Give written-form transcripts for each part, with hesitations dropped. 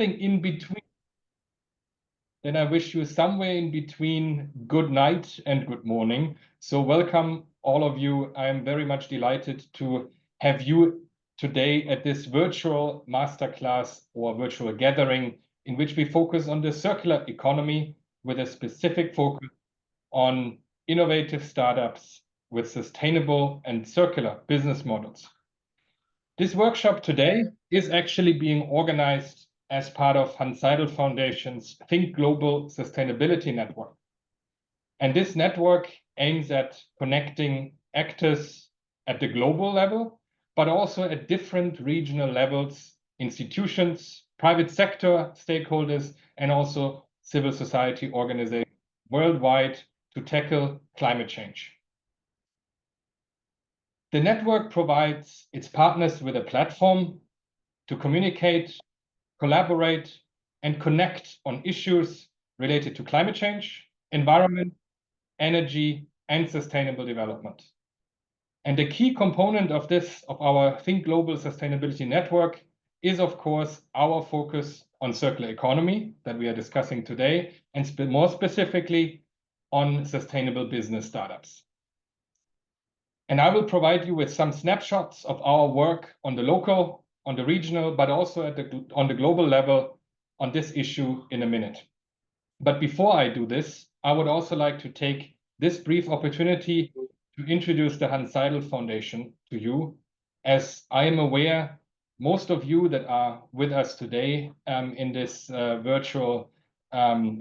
nothing in between, then I wish you somewhere in between good night and good morning. So welcome all of you. I am very much delighted to have you today at this virtual masterclass or virtual gathering in which we focus on the circular economy with a specific focus on innovative startups with sustainable and circular business models. This workshop today is actually being organized as part of Hanns-Seidel Foundation's Think Global Sustainability Network. And this network aims at connecting actors at the global level, but also at different regional levels, institutions, private sector stakeholders, and also civil society organizations worldwide to tackle climate change. The network provides its partners with a platform to communicate, collaborate, and connect on issues related to climate change, environment, energy, and sustainable development. And the key component of our Think Global Sustainability Network is, of course, our focus on circular economy that we are discussing today, and more specifically on sustainable business startups. And I will provide you with some snapshots of our work on the local, on the regional, but also on the global level on this issue in a minute. But before I do this, I would also like to take this brief opportunity to introduce the Hanns-Seidel Foundation to you, as I am aware most of you that are with us today in this virtual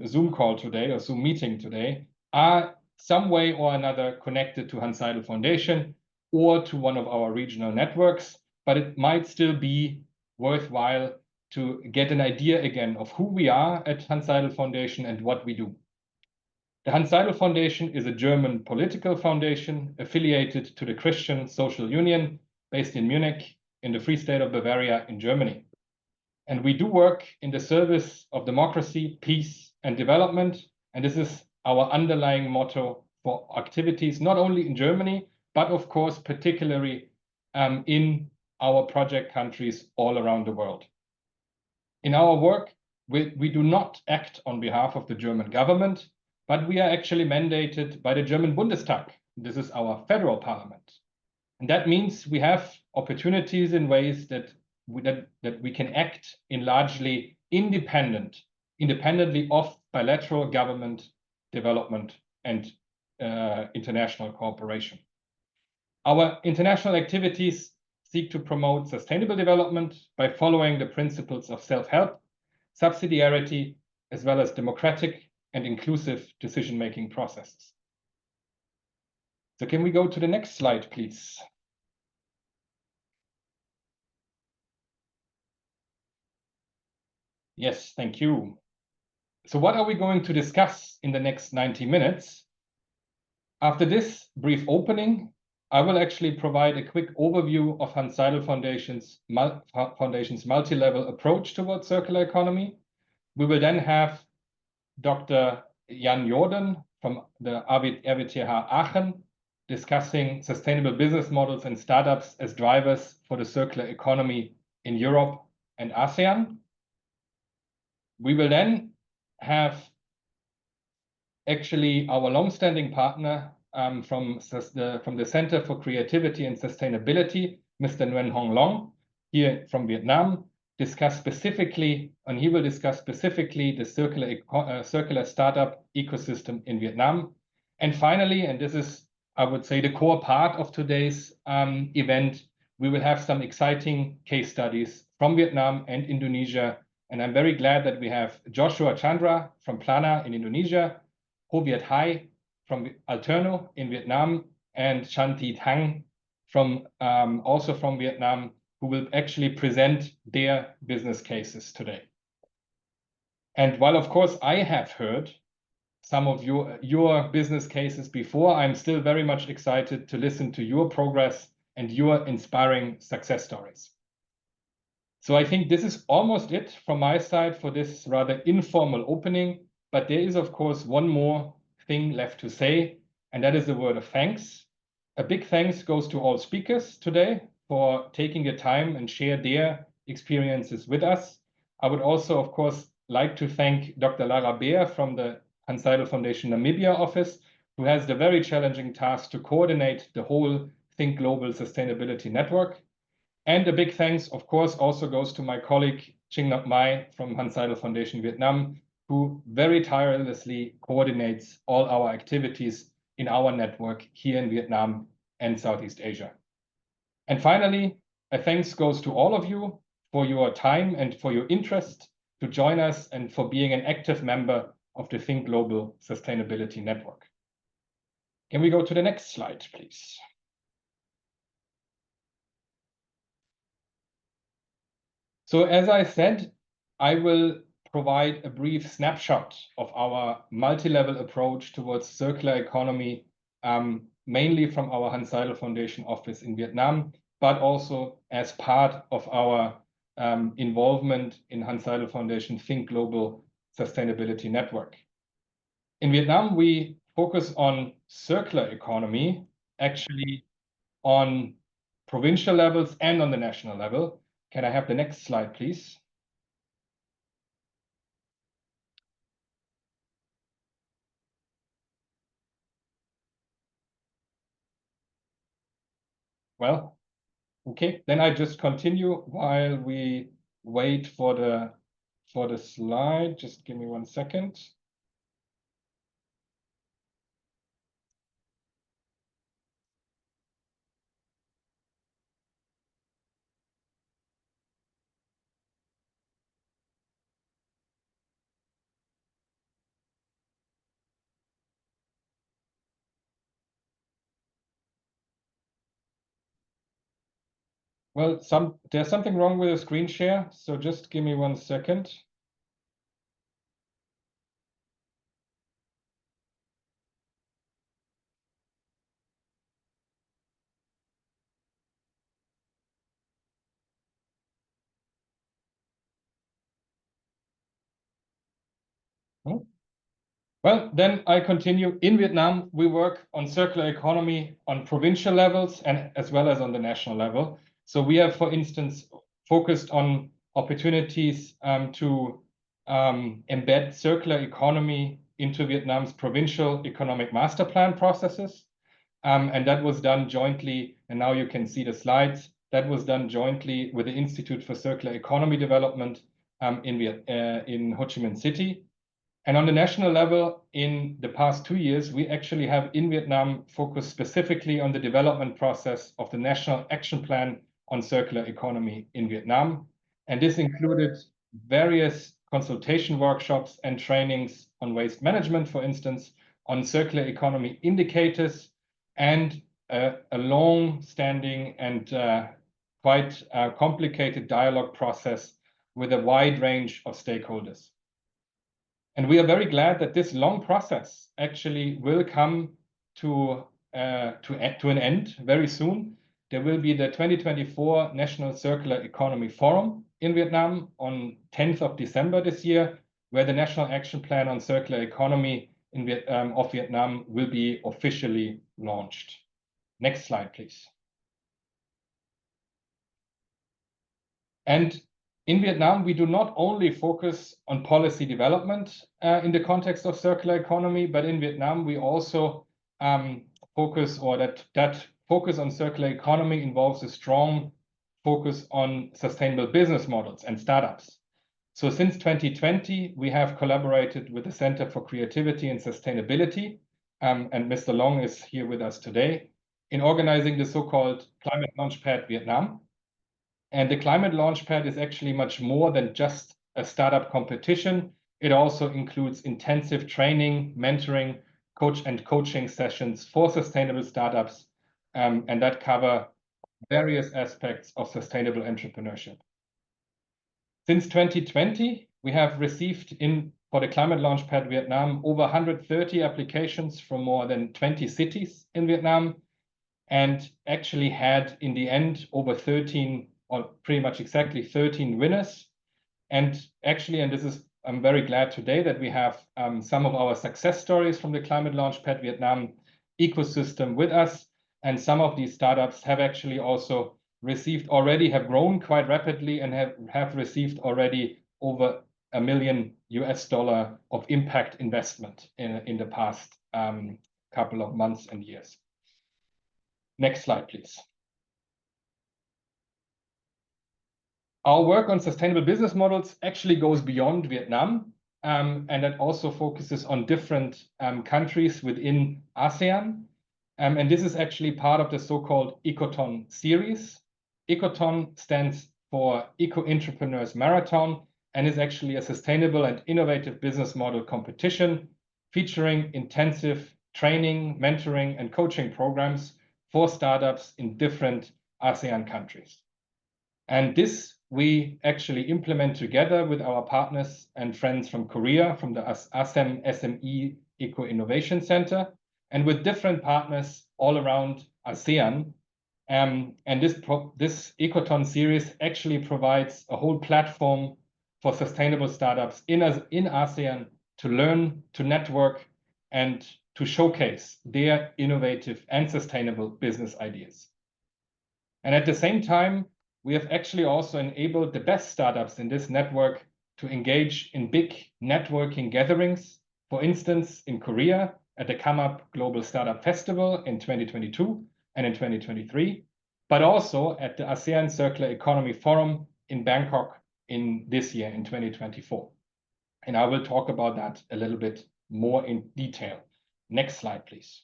Zoom call today, or Zoom meeting today, are some way or another connected to Hanns-Seidel Foundation or to one of our regional networks, but it might still be worthwhile to get an idea again of who we are at Hanns-Seidel Foundation and what we do. The Hanns-Seidel Foundation is a German political foundation affiliated to the Christian Social Union based in Munich in the Free State of Bavaria in Germany. And we do work in the service of democracy, peace, and development. And this is our underlying motto for activities, not only in Germany, but of course, particularly in our project countries all around the world. In our work, we do not act on behalf of the German government, but we are actually mandated by the German Bundestag. This is our federal parliament. And that means we have opportunities in ways that we can act in largely independently of bilateral government development and international cooperation. Our international activities seek to promote sustainable development by following the principles of self-help, subsidiarity, as well as democratic and inclusive decision-making processes. So can we go to the next slide, please? Yes, thank you. So what are we going to discuss in the next 90 minutes? After this brief opening, I will actually provide a quick overview of Hanns-Seidel Foundation's multi-level approach towards circular economy. We will then have Dr. Jan Jordan from the RWTH Aachen discussing sustainable business models and startups as drivers for the circular economy in Europe and ASEAN. We will then have actually our long-standing partner from the Center for Creativity and Sustainability, Mr. Nguyen Hong Long, here from Vietnam, discuss specifically, and he will discuss specifically the circular startup ecosystem in Vietnam. And finally, and this is, I would say, the core part of today's event, we will have some exciting case studies from Vietnam and Indonesia. And I'm very glad that we have Joshua Chandra from Plana in Indonesia, Ho Viet Hai from Alternō in Vietnam, and Chanti Thang from also from Vietnam, who will actually present their business cases today. And while, of course, I have heard some of your business cases before, I'm still very much excited to listen to your progress and your inspiring success stories. So I think this is almost it from my side for this rather informal opening, but there is, of course, one more thing left to say, and that is a word of thanks. A big thanks goes to all speakers today for taking the time and share their experiences with us. I would also, of course, like to thank Dr. Lara Beer from the Hanns-Seidel Foundation Namibia office, who has the very challenging task to coordinate the whole Think Global Sustainability Network. And a big thanks, of course, also goes to my colleague Ching Nok Mai from Hanns-Seidel Foundation Vietnam, who very tirelessly coordinates all our activities in our network here in Vietnam and Southeast Asia. And finally, a thanks goes to all of you for your time and for your interest to join us and for being an active member of the Think Global Sustainability Network. Can we go to the next slide, please? So as I said, I will provide a brief snapshot of our multi-level approach towards circular economy, mainly from our Hanns-Seidel Foundation office in Vietnam, but also as part of our involvement in Hanns-Seidel Foundation Think Global Sustainability Network. In Vietnam, we focus on circular economy, actually on provincial levels and on the national level. Can I have the next slide, please? Well, okay, then I just continue while we wait for the slide. Just give me 1 second. Well, there's something wrong with the screen share, so just give me 1 second. Well, then I continue. In Vietnam, we work on circular economy on provincial levels and as well as on the national level. So we have, for instance, focused on opportunities to embed circular economy into Vietnam's provincial economic master plan processes. And that was done jointly, and now you can see the slides. That was done jointly with the Institute for Circular Economy Development in Ho Chi Minh City. And on the national level, in the past 2 years, we actually have in Vietnam focused specifically on the development process of the National Action Plan on Circular Economy in Vietnam. And this included various consultation workshops and trainings on waste management, for instance, on circular economy indicators, and a long-standing and quite complicated dialogue process with a wide range of stakeholders. And we are very glad that this long process actually will come to an end very soon. There will be the 2024 National Circular Economy Forum in Vietnam on 10th of December this year, where the National Action Plan on Circular Economy of Vietnam will be officially launched. Next slide, please. And in Vietnam, we do not only focus on policy development in the context of circular economy, but in Vietnam, we also focus, or that focus on circular economy involves a strong focus on sustainable business models and startups. So since 2020, we have collaborated with the Center for Creativity and Sustainability, and Mr. Long is here with us today, in organizing the so-called Climate Launchpad Vietnam. And the Climate Launchpad is actually much more than just a startup competition. It also includes intensive training, mentoring, coaching sessions for sustainable startups, and that cover various aspects of sustainable entrepreneurship. Since 2020, we have received for the Climate Launchpad Vietnam over 130 applications from more than 20 cities in Vietnam, and actually had in the end over 13, or pretty much exactly 13 winners. And actually, and this is, I'm very glad today that we have some of our success stories from the Climate Launchpad Vietnam ecosystem with us. And some of these startups have actually also have grown quite rapidly and have received already over $1 million of impact investment in the past couple of months and years. Next slide, please. Our work on sustainable business models actually goes beyond Vietnam, and that also focuses on different countries within ASEAN. And this is actually part of the so-called Ecoton series. Ecoton stands for Eco Entrepreneurs Marathon and is actually a sustainable and innovative business model competition featuring intensive training, mentoring, and coaching programs for startups in different ASEAN countries. And this we actually implement together with our partners and friends from Korea, from the ASEM SME Eco Innovation Center, and with different partners all around ASEAN. And this Ecoton series actually provides a whole platform for sustainable startups in ASEAN to learn, to network, and to showcase their innovative and sustainable business ideas. And at the same time, we have actually also enabled the best startups in this network to engage in big networking gatherings, for instance, in Korea at the Come Up Global Startup Festival in 2022 and in 2023, but also at the ASEAN Circular Economy Forum in Bangkok in this year, in 2024. And I will talk about that a little bit more in detail. Next slide, please.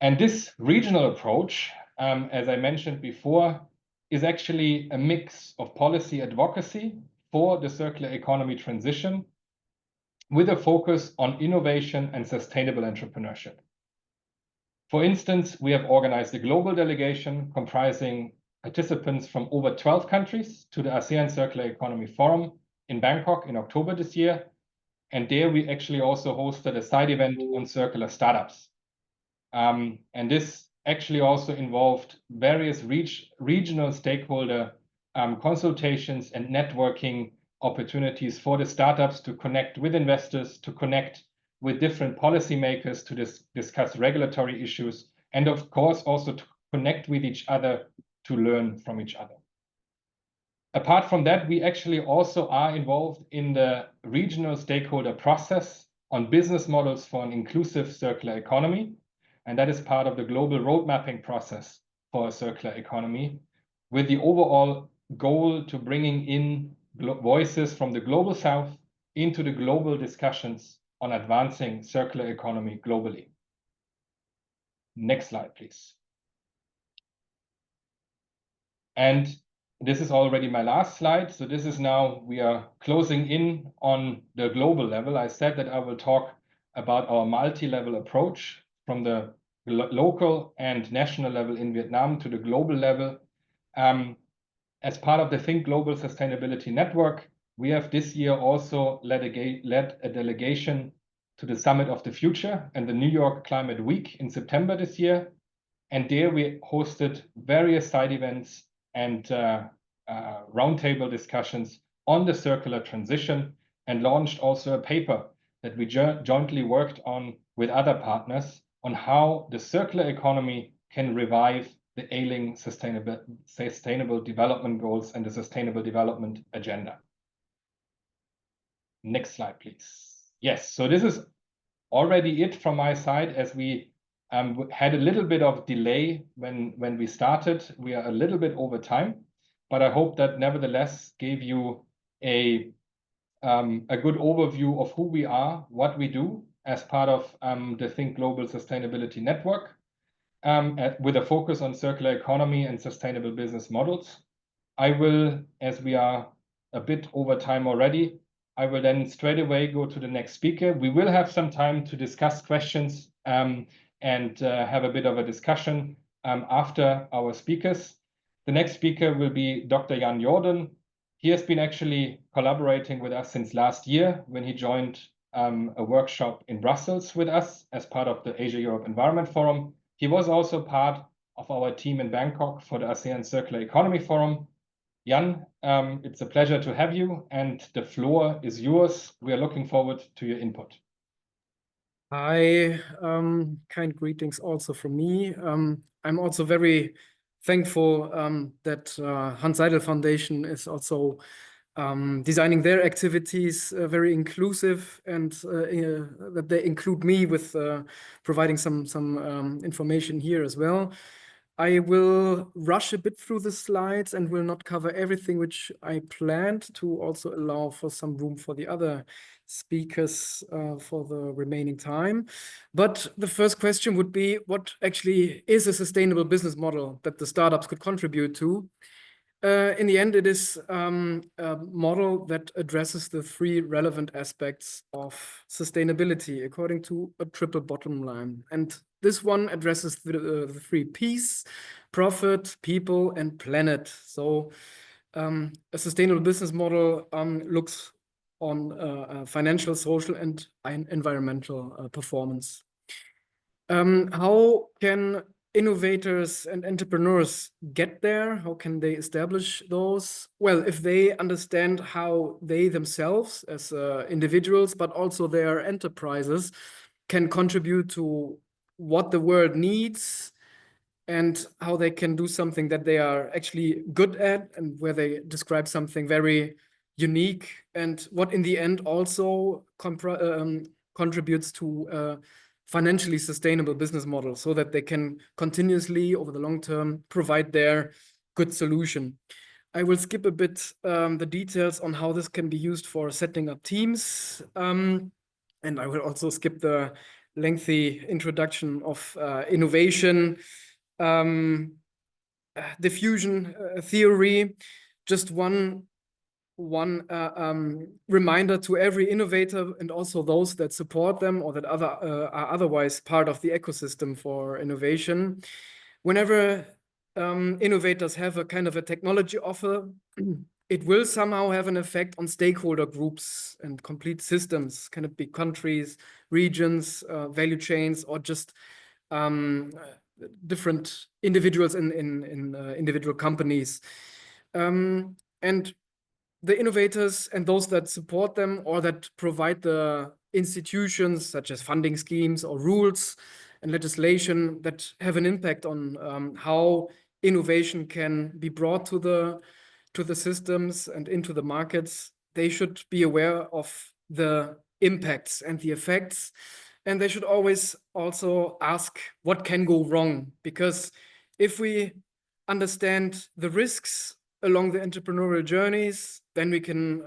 And this regional approach, as I mentioned before, is actually a mix of policy advocacy for the circular economy transition with a focus on innovation and sustainable entrepreneurship. For instance, we have organized a global delegation comprising participants from over 12 countries to the ASEAN Circular Economy Forum in Bangkok in October this year. And there we actually also hosted a side event on circular startups. And this actually also involved various regional stakeholder consultations and networking opportunities for the startups to connect with investors, to connect with different policymakers, to discuss regulatory issues, and of course also to connect with each other to learn from each other. Apart from that, we actually also are involved in the regional stakeholder process on business models for an inclusive circular economy. And that is part of the global road mapping process for a circular economy, with the overall goal to bringing in voices from the global south into the global discussions on advancing circular economy globally. Next slide, please. And this is already my last slide. So this is now, we are closing in on the global level. I said that I will talk about our multi-level approach from the local and national level in Vietnam to the global level. As part of the Think Global Sustainability Network, we have this year also led a delegation to the Summit of the Future and the New York Climate Week in September this year. And there we hosted various side events and roundtable discussions on the circular transition, and launched also a paper that we jointly worked on with other partners on how the circular economy can revive the ailing sustainable development goals and the sustainable development agenda. Next slide, please. Yes, so this is already it from my side, as we had a little bit of delay when we started. We are a little bit over time, but I hope that nevertheless gave you a good overview of who we are, what we do as part of the Think Global Sustainability Network, with a focus on circular economy and sustainable business models. I will, as we are a bit over time already, I will then straight away go to the next speaker. We will have some time to discuss questions and have a bit of a discussion after our speakers. The next speaker will be Dr. Jan Jordan. He has been actually collaborating with us since last year when he joined a workshop in Brussels with us as part of the Asia-Europe Environment Forum. He was also part of our team in Bangkok for the ASEAN Circular Economy Forum. Jan, it's a pleasure to have you, and the floor is yours. We are looking forward to your input. Hi, kind greetings also from me. I'm also very thankful that Hanns-Seidel Foundation is also designing their activities very inclusive, and that they include me with providing some information here as well. I will rush a bit through the slides and will not cover everything which I planned, to also allow for some room for the other speakers for the remaining time. But the first question would be, what actually is a sustainable business model that the startups could contribute to? In the end, it is a model that addresses the three relevant aspects of sustainability according to a triple bottom line. And this one addresses the three P's: profit, people, and planet. So a sustainable business model looks on financial, social, and environmental performance. How can innovators and entrepreneurs get there? How can they establish those? Well, if they understand how they themselves as individuals, but also their enterprises, can contribute to what the world needs, and how they can do something that they are actually good at, and where they describe something very unique, and what in the end also contributes to financially sustainable business model, so that they can continuously over the long term provide their good solution. I will skip a bit the details on how this can be used for setting up teams, and I will also skip the lengthy introduction of innovation, diffusion theory. Just one reminder to every innovator, and also those that support them or that are otherwise part of the ecosystem for innovation. Whenever innovators have a kind of a technology offer, it will somehow have an effect on stakeholder groups and complete systems, can it be countries, regions, value chains, or just different individuals in individual companies. And the innovators and those that support them, or that provide the institutions such as funding schemes or rules and legislation that have an impact on how innovation can be brought to the systems and into the markets, they should be aware of the impacts and the effects. And they should always also ask what can go wrong, because if we understand the risks along the entrepreneurial journeys, then we can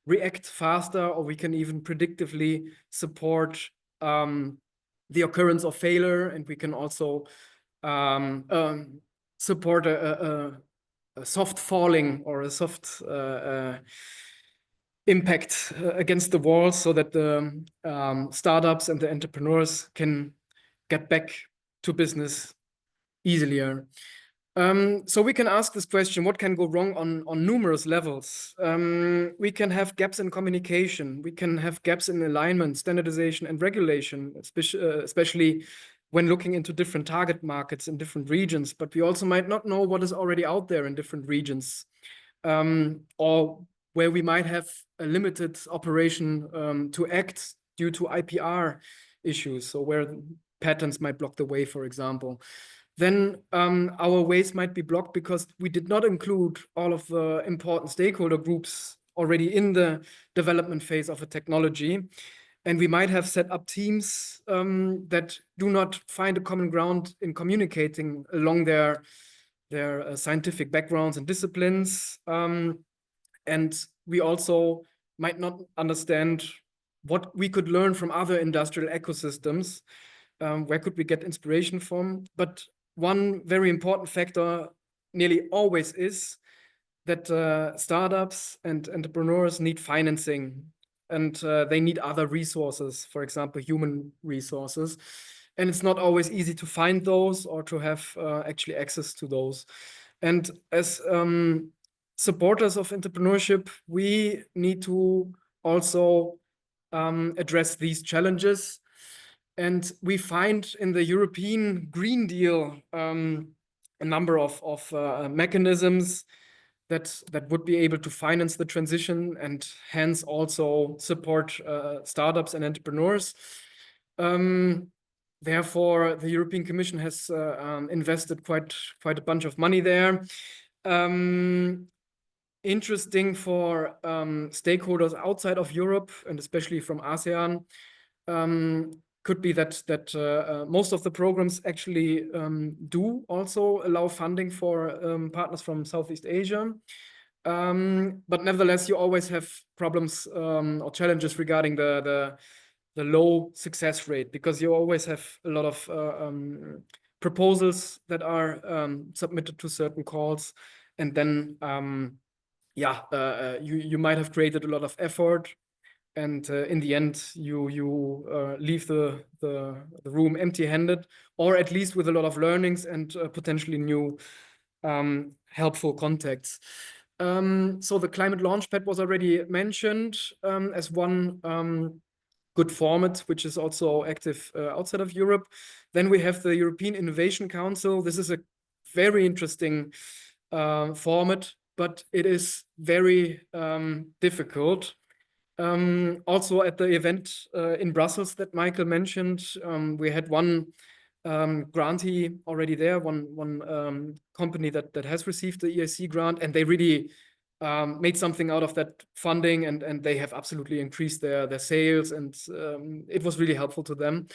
react faster, or we can even predictively support the occurrence of failure, and we can also support a soft falling or a soft impact against the wall, so that the startups and the entrepreneurs can get back to business easier. So we can ask this question: what can go wrong on numerous levels? We can have gaps in communication. We can have gaps in alignment, standardization, and regulation, especially when looking into different target markets in different regions. But we also might not know what is already out there in different regions, or where we might have a limited operation to act due to IPR issues, so where patents might block the way, for example. Then our ways might be blocked because we did not include all of the important stakeholder groups already in the development phase of a technology. And we might have set up teams that do not find a common ground in communicating along their scientific backgrounds and disciplines. And we also might not understand what we could learn from other industrial ecosystems. Where could we get inspiration from? But one very important factor nearly always is that startups and entrepreneurs need financing, and they need other resources, for example, human resources. And it's not always easy to find those or to have actually access to those. And as supporters of entrepreneurship, we need to also address these challenges. And we find in the European Green Deal a number of mechanisms that would be able to finance the transition, and hence also support startups and entrepreneurs. therefore, the European Commission has invested quite a bunch of money there. Interesting for stakeholders outside of Europe and especially from ASEAN. Could be that most of the programs actually do also allow funding for partners from Southeast Asia. But nevertheless, you always have problems or challenges regarding the low success rate, because you always have a lot of proposals that are submitted to certain calls, and then you might have created a lot of effort, and in the end you leave the room empty-handed, or at least with a lot of learnings and potentially new helpful contacts. So the Climate Launchpad was already mentioned as one good format, which is also active outside of Europe. Then we have the European Innovation Council. This is a very interesting format, but it is very difficult. Also at the event in Brussels that Michael mentioned, we had one grantee already there, one company that has received the EIC grant, and they really made something out of that funding, and they have absolutely increased their sales, and it was really helpful to them.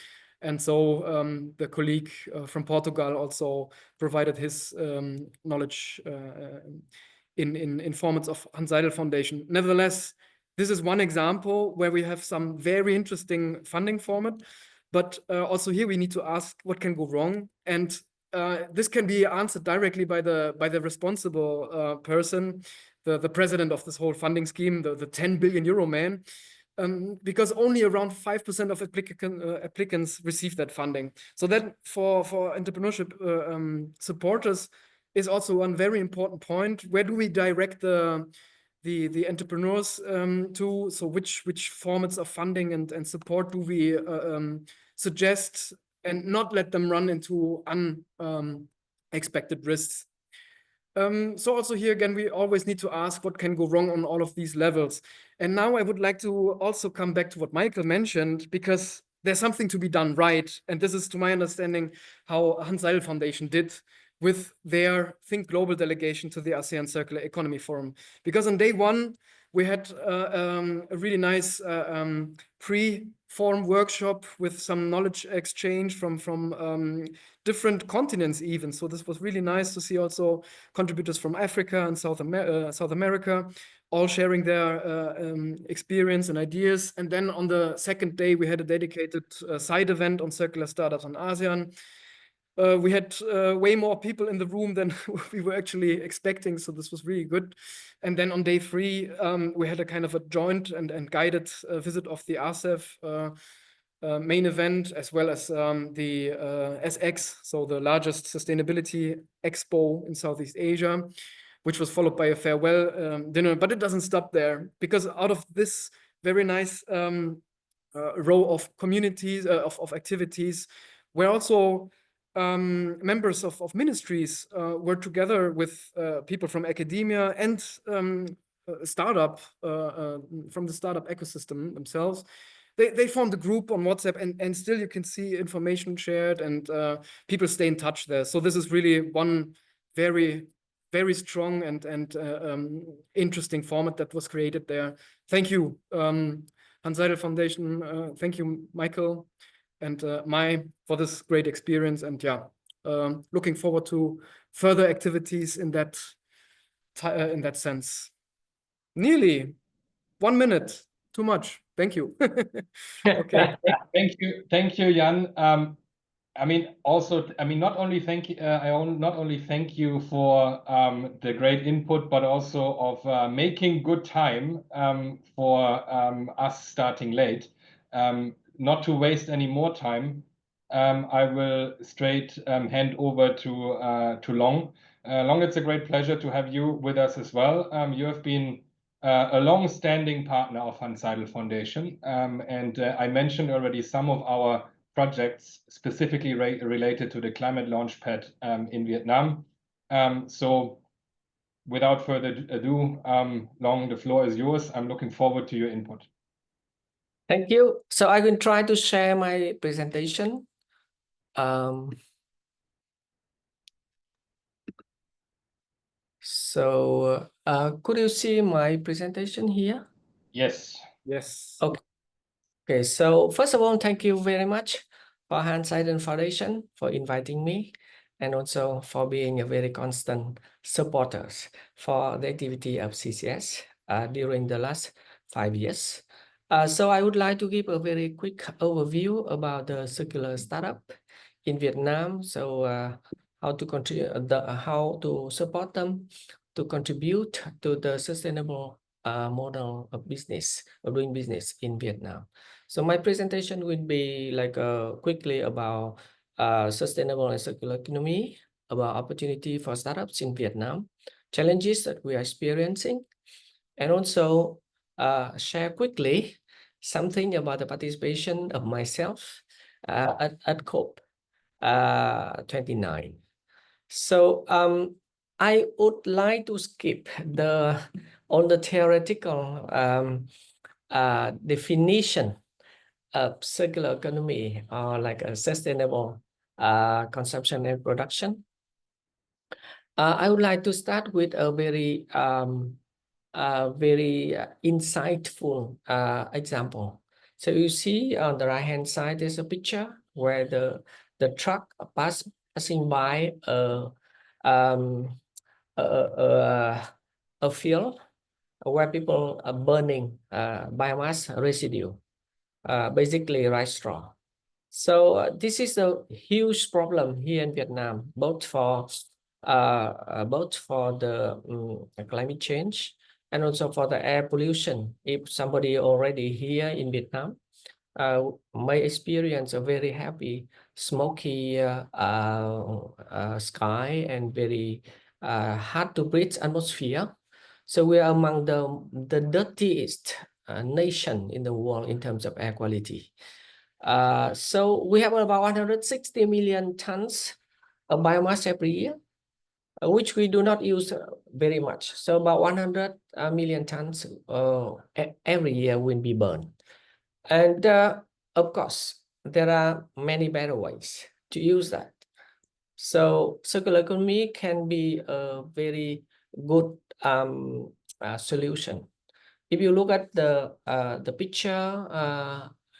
And so the colleague from Portugal also provided his knowledge in formats of Hanns-Seidel Foundation. Nevertheless, this is one example where we have some very interesting funding format, but also here we need to ask what can go wrong, and this can be answered directly by the responsible person, the president of this whole funding scheme, the 10 billion euro man, because only around 5% of applicants receive that funding. So that for entrepreneurship supporters is also one very important point. Where do we direct the entrepreneurs to? So which formats of funding and support do we suggest, and not let them run into unexpected risks? So also here again, we always need to ask what can go wrong on all of these levels. And now I would like to also come back to what Michael mentioned, because there's something to be done right. And this is, to my understanding, how Hanns-Seidel Foundation did with their Think Global delegation to the ASEAN Circular Economy Forum. Because on day one, we had a really nice pre-forum workshop with some knowledge exchange from different continents even. So this was really nice to see also contributors from Africa and South America, all sharing their experience and ideas. And then on the second day, we had a dedicated side event on circular startups on ASEAN. We had way more people in the room than we were actually expecting, so this was really good. And then on day 3, we had a kind of a joint and guided visit of the ASEF main event, as well as the SX, so the largest sustainability expo in Southeast Asia, which was followed by a farewell dinner. But it doesn't stop there, because out of this very nice row of communities, of activities, we're also members of ministries were together with people from academia and startup from the startup ecosystem themselves. They formed a group on WhatsApp, and still you can see information shared, and people stay in touch there. So this is really one very, very strong and interesting format that was created there. Thank you, Hanns-Seidel Foundation. Thank you, Michael and Mai, for this great experience, and looking forward to further activities in that sense. Nearly 1 minute, too much. Thank you. Okay. Thank you, Jan. Not only thank you, I not only thank you for the great input, but also of making good time for us starting late. Not to waste any more time, I will straight hand over to Long. Long, it's a great pleasure to have you with us as well. You have been a long-standing partner of Hanns-Seidel Foundation, and I mentioned already some of our projects specifically related to the Climate Launchpad in Vietnam. So without further ado, Long, the floor is yours. I'm looking forward to your input. Thank you. So I will try to share my presentation. Could you see my presentation here? Yes. Yes. Okay. Okay, so first of all, thank you very much for Hanns-Seidel Foundation for inviting me, and also for being a very constant supporters for the activity of CCS during the last 5 years. So I would like to give a very quick overview about the circular startup in Vietnam. So how to support them to contribute to the sustainable model of business, of doing business in Vietnam. So my presentation will be like quickly about sustainable and circular economy, about opportunity for startups in Vietnam, challenges that we are experiencing, and also share quickly something about the participation of myself at COP 29. So I would like to skip on the theoretical definition of circular economy, or like a sustainable consumption and production. I would like to start with a very insightful example. So you see on the right hand side, there's a picture where the truck passing by a field where people are burning biomass residue, basically rice straw. So this is a huge problem here in Vietnam, both for the climate change and also for the air pollution. If somebody already here in Vietnam may experience a very heavy, smoky sky and very hard to breathe atmosphere. So we are among the dirtiest nation in the world in terms of air quality. So we have about 160 million tons of biomass every year, which we do not use very much. So about 100 million tons every year will be burned. And of course, there are many better ways to use that. So circular economy can be a very good solution. If you look at the picture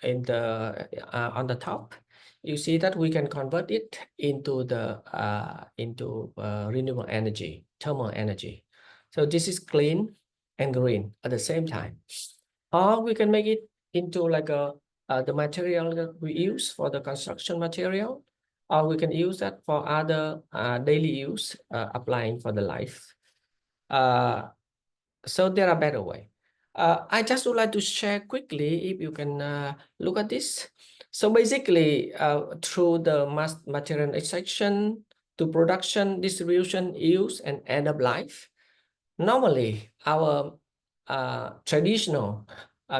on the top, you see that we can convert it into renewable energy, thermal energy. So this is clean and green at the same time. Or we can make it into like the material that we use for the construction material, or we can use that for other daily use, applying for the life. So there are better ways. I just would like to share quickly, if you can look at this. So basically, through the material extraction to production, distribution, use, and end of life, normally our traditional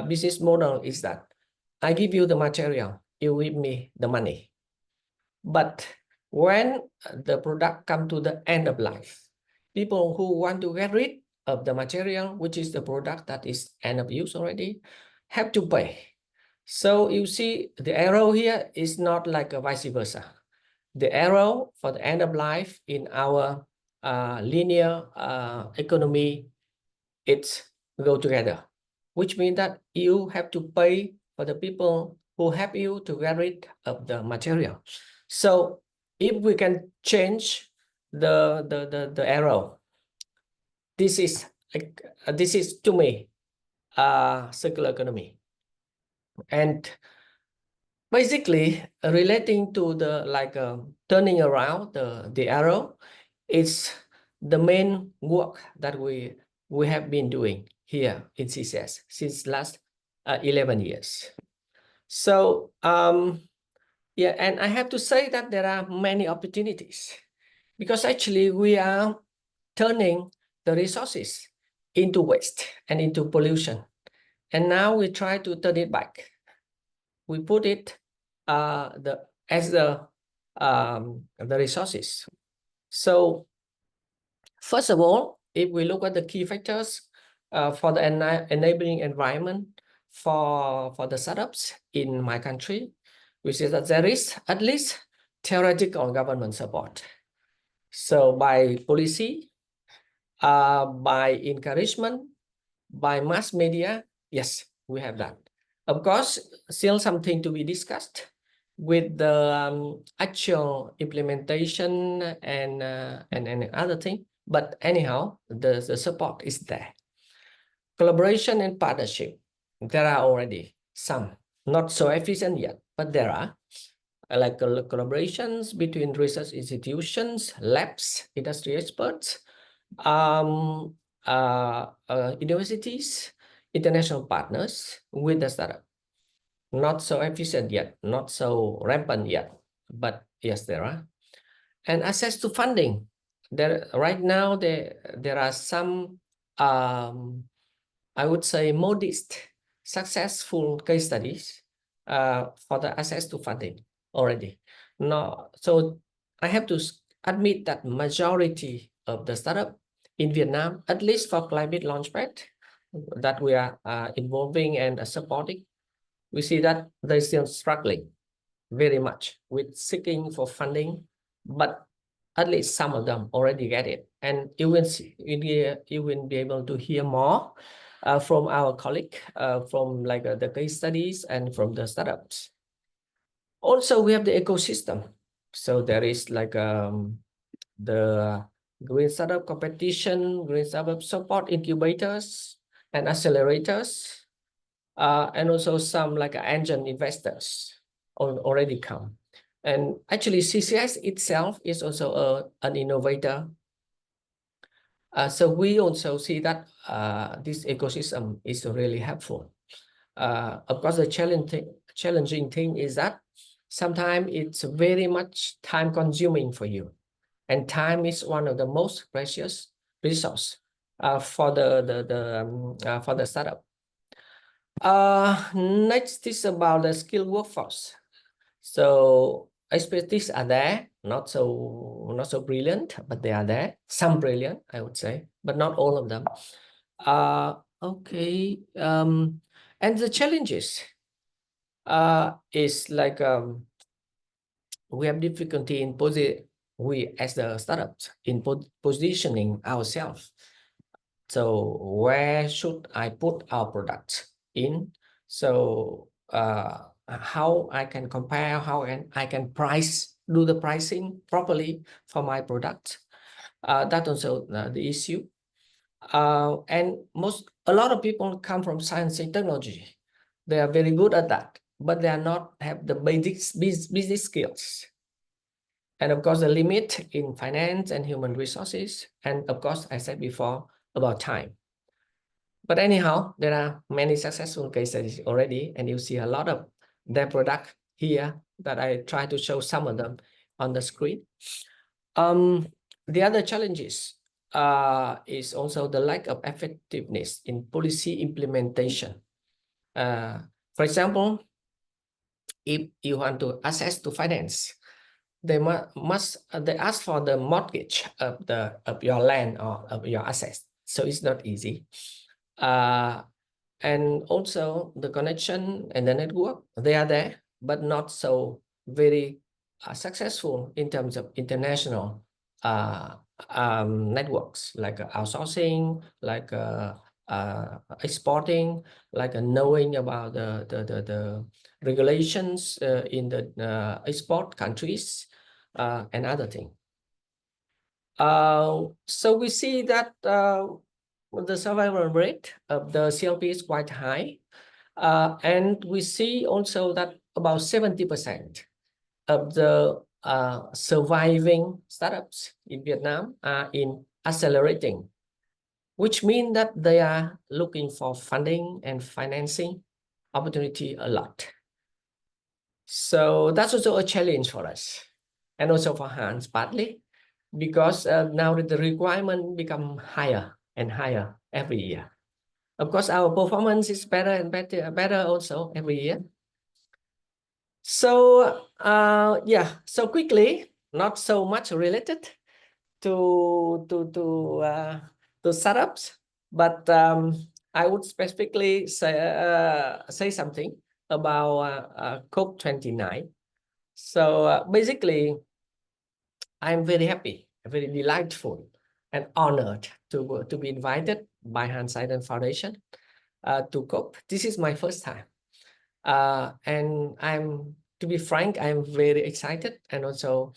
business model is that I give you the material, you give me the money. But when the product comes to the end of life, people who want to get rid of the material, which is the product that is end of use already, have to pay. So you see the arrow here is not like a vice versa. The arrow for the end of life in our linear economy, it's go together, which means that you have to pay for the people who help you to get rid of the material. So if we can change the arrow, this is to me circular economy. And basically relating to the turning around the arrow, it's the main work that we have been doing here in CCS since last 11 years. So yeah, and I have to say that there are many opportunities, because actually we are turning the resources into waste and into pollution, and now we try to turn it back. We put it as the resources. So first of all, if we look at the key factors for the enabling environment for the startups in my country, we see that there is at least theoretical government support. So by policy, by encouragement, by mass media, yes, we have that. Of course, still something to be discussed with the actual implementation and other thing. But anyhow, the support is there. Collaboration and partnership, there are already some, not so efficient yet, but there are. Like collaborations between research institutions, labs, industry experts, universities, international partners with the startup. Not so efficient yet, not so rampant yet, but yes, there are. And access to funding. Right now, there are some, I would say, modest, successful case studies for the access to funding already. No, so I have to admit that majority of the startup in Vietnam, at least for climate launchpad that we are involving and supporting, we see that they're still struggling very much with seeking for funding, but at least some of them already get it. And you will be able to hear more from our colleague, from like the case studies and from the startups. Also, we have the ecosystem. So there is like the green startup competition, green startup support incubators and accelerators, and also some like angel investors already come. And actually CCS itself is also an innovator. So we also see that this ecosystem is really helpful. Of course, the challenging thing is that sometimes it's very much time consuming for you. And time is one of the most precious resource for the startup. Next is about the skilled workforce. So expertise are there, not so brilliant, but they are there. Some brilliant, I would say, but not all of them. Okay. And the challenges is like we have difficulty in we as the startups in positioning ourselves. So where should I put our products in? So how I can compare, how I can do the pricing properly for my product. That's also the issue. And a lot of people come from science and technology. They are very good at that, but they are not have the basic business skills. And of course, the limit in finance and human resources. And of course, I said before about time. But anyhow, there are many successful case studies already, and you see a lot of their product here that I try to show some of them on the screen. The other challenges is also the lack of effectiveness in policy implementation. For example, if you want to access to finance, they ask for the mortgage of your land or of your assets. So it's not easy. And also the connection and the network, they are there, but not so very successful in terms of international networks, like outsourcing, like exporting, like knowing about the regulations in the export countries and other things. So we see that the survival rate of the CLP is quite high. And we see also that about 70% of the surviving startups in Vietnam are in accelerating, which means that they are looking for funding and financing opportunity a lot. So that's also a challenge for us, and also for Hans partly, because now the requirement become higher and higher every year. Of course, our performance is better and better also every year. So yeah, so quickly, not so much related to startups, but I would specifically say something about COP29. So basically, I'm very happy, very delightful, and honored to be invited by Hanns-Seidel Foundation to COP. This is my first time. And to be frank, I'm very excited and also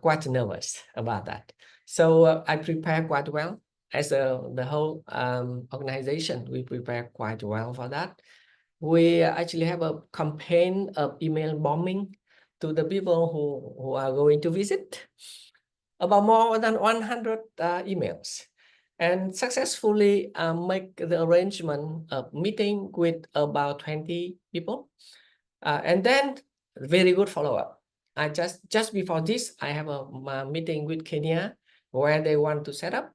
quite nervous about that. So I prepare quite well. As the whole organization, we prepare quite well for that. We actually have a campaign of email bombing to the people who are going to visit, about more than 100 emails, and successfully make the arrangement of meeting with about 20 people. And then very good follow-up. I just before this, I have a meeting with Kenya where they want to set up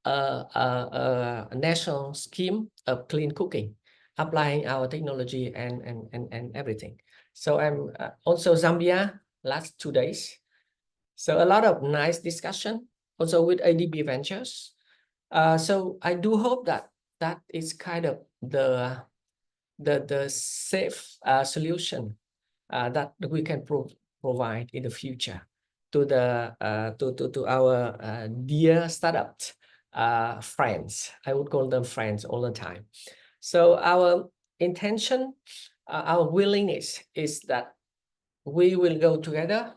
a national scheme of clean cooking, applying our technology and everything. So I'm also Zambia last 2 days. So a lot of nice discussion also with ADB Ventures. So I do hope that that is kind of the safe solution that we can provide in the future to the to our dear startup friends. I would call them friends all the time. So our intention, our willingness is that we will go together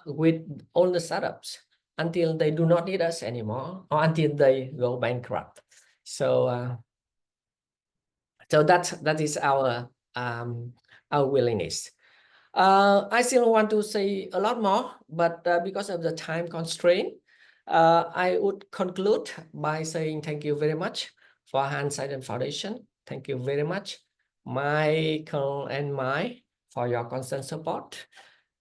with all the startups until they do not need us anymore, or until they go bankrupt. So so that is our willingness. I still want to say a lot more, but because of the time constraint, I would conclude by saying thank you very much for Hanns-Seidel Foundation. Thank you very much, Michael and Mai, for your constant support.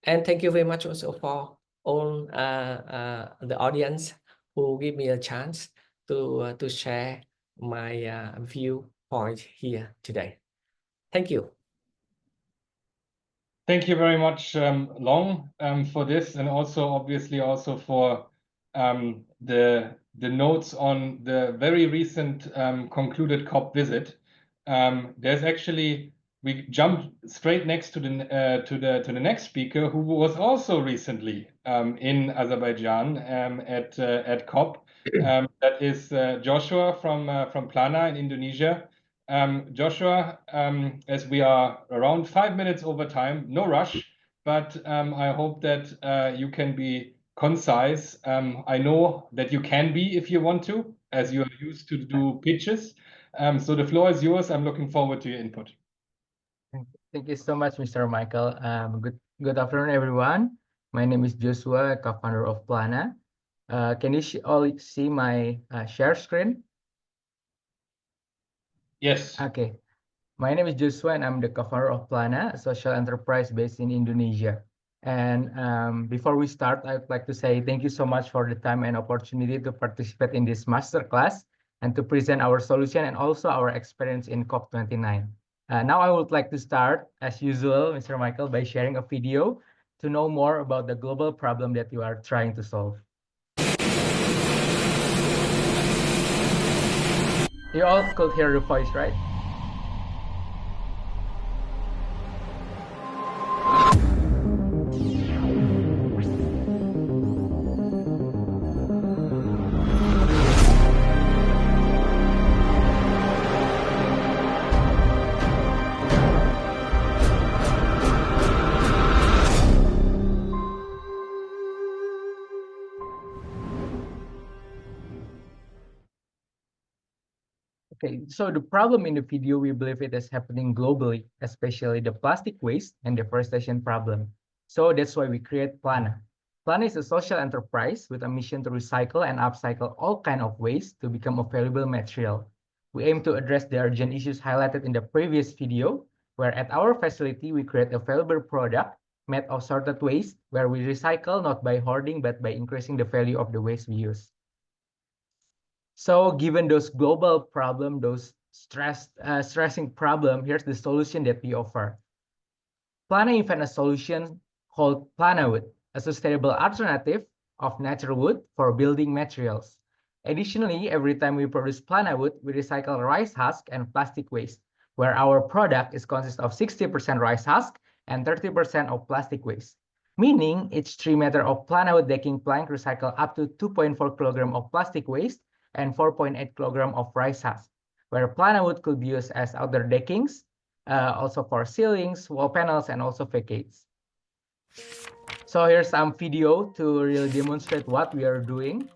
And thank you very much also for all the audience who give me a chance to share my viewpoint here today. Thank you. Thank you very much, Long, for this, and also obviously also for the notes on the very recent concluded COP visit. There's actually, we jumped straight next to the next speaker, who was also recently in Azerbaijan at COP. That is Joshua from Plana in Indonesia. Joshua, as we are around 5 minutes over time, no rush, but I hope that you can be concise. I know that you can be if you want to, as you are used to do pitches. So the floor is yours. I'm looking forward to your input. Thank you so much, Mr. Michael. Good afternoon, everyone. My name is Joshua, co-founder of Plana. Can you all see my share screen? Yes. Okay. My name is Joshua, and I'm the co-founder of Plana, a social enterprise based in Indonesia. And before we start, I'd like to say thank you so much for the time and opportunity to participate in this masterclass and to present our solution and also our experience in COP29. Now I would like to start, as usual, Mr. Michael, by sharing a video to know more about the global problem that you are trying to solve. You all could hear the voice, right? Okay, so the problem in the video, we believe it is happening globally, especially the plastic waste and deforestation problem. So that's why we create Plana. Plana is a social enterprise with a mission to recycle and upcycle all kinds of waste to become a valuable material. We aim to address the urgent issues highlighted in the previous video, where at our facility, we create a valuable product made of sorted waste, where we recycle not by hoarding, but by increasing the value of the waste we use. So given those global problems, those stressing problem, here's the solution that we offer. Plana invented a solution called PlanaWood, a sustainable alternative of natural wood for building materials. Additionally, every time we produce PlanaWood, we recycle rice husk and plastic waste, where our product is consist of 60% rice husk and 30% of plastic waste. Meaning each 3 meters of Plana decking plank recycle up to 2.4 kilograms of plastic waste and 4.8 kilograms of rice husk, where Plana wood could be used as outdoor deckings, also for ceilings, wall panels, and also facades. So here's some video to really demonstrate what we are doing.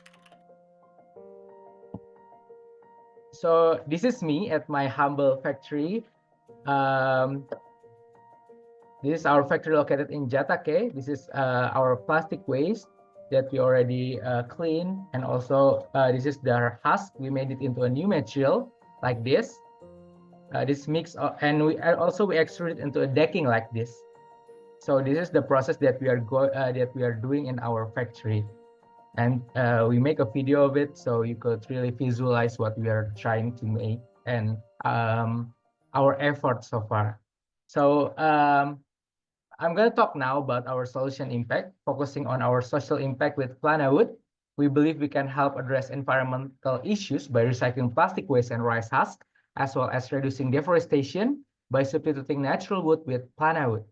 So this is me at my humble factory. This is our factory located in Jatake. This is our plastic waste that we already cleaned, and also this is their husk. We made it into a new material like this. This mix, and we extrude it into a decking like this. So this is the process that we are doing in our factory, and we make a video of it so you could really visualize what we are trying to make and our effort so far. So I'm going to talk now about our solution impact, focusing on our social impact with Plana wood. We believe we can help address environmental issues by recycling plastic waste and rice husk, as well as reducing deforestation by substituting natural wood with Plana wood.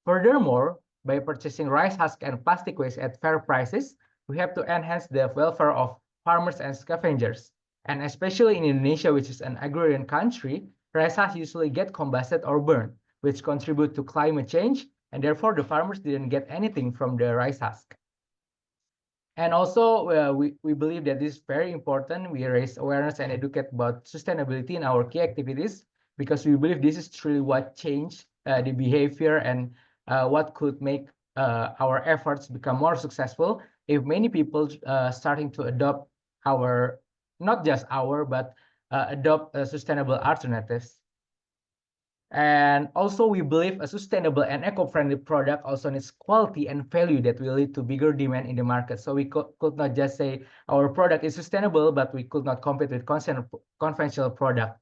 Furthermore, by purchasing rice husk and plastic waste at fair prices, we have to enhance the welfare of farmers and scavengers. And especially in Indonesia, which is an agrarian country, rice husk usually get combusted or burned, which contribute to climate change, and therefore the farmers didn't get anything from the rice husk. And also, we believe that this is very important. We raise awareness and educate about sustainability in our key activities, because we believe this is truly what changed the behavior and what could make our efforts become more successful if many people starting to adopt our, not just our, but adopt sustainable alternatives. And also, we believe a sustainable and eco-friendly product also needs quality and value that will lead to bigger demand in the market. So we could not just say our product is sustainable, but we could not compete with conventional product.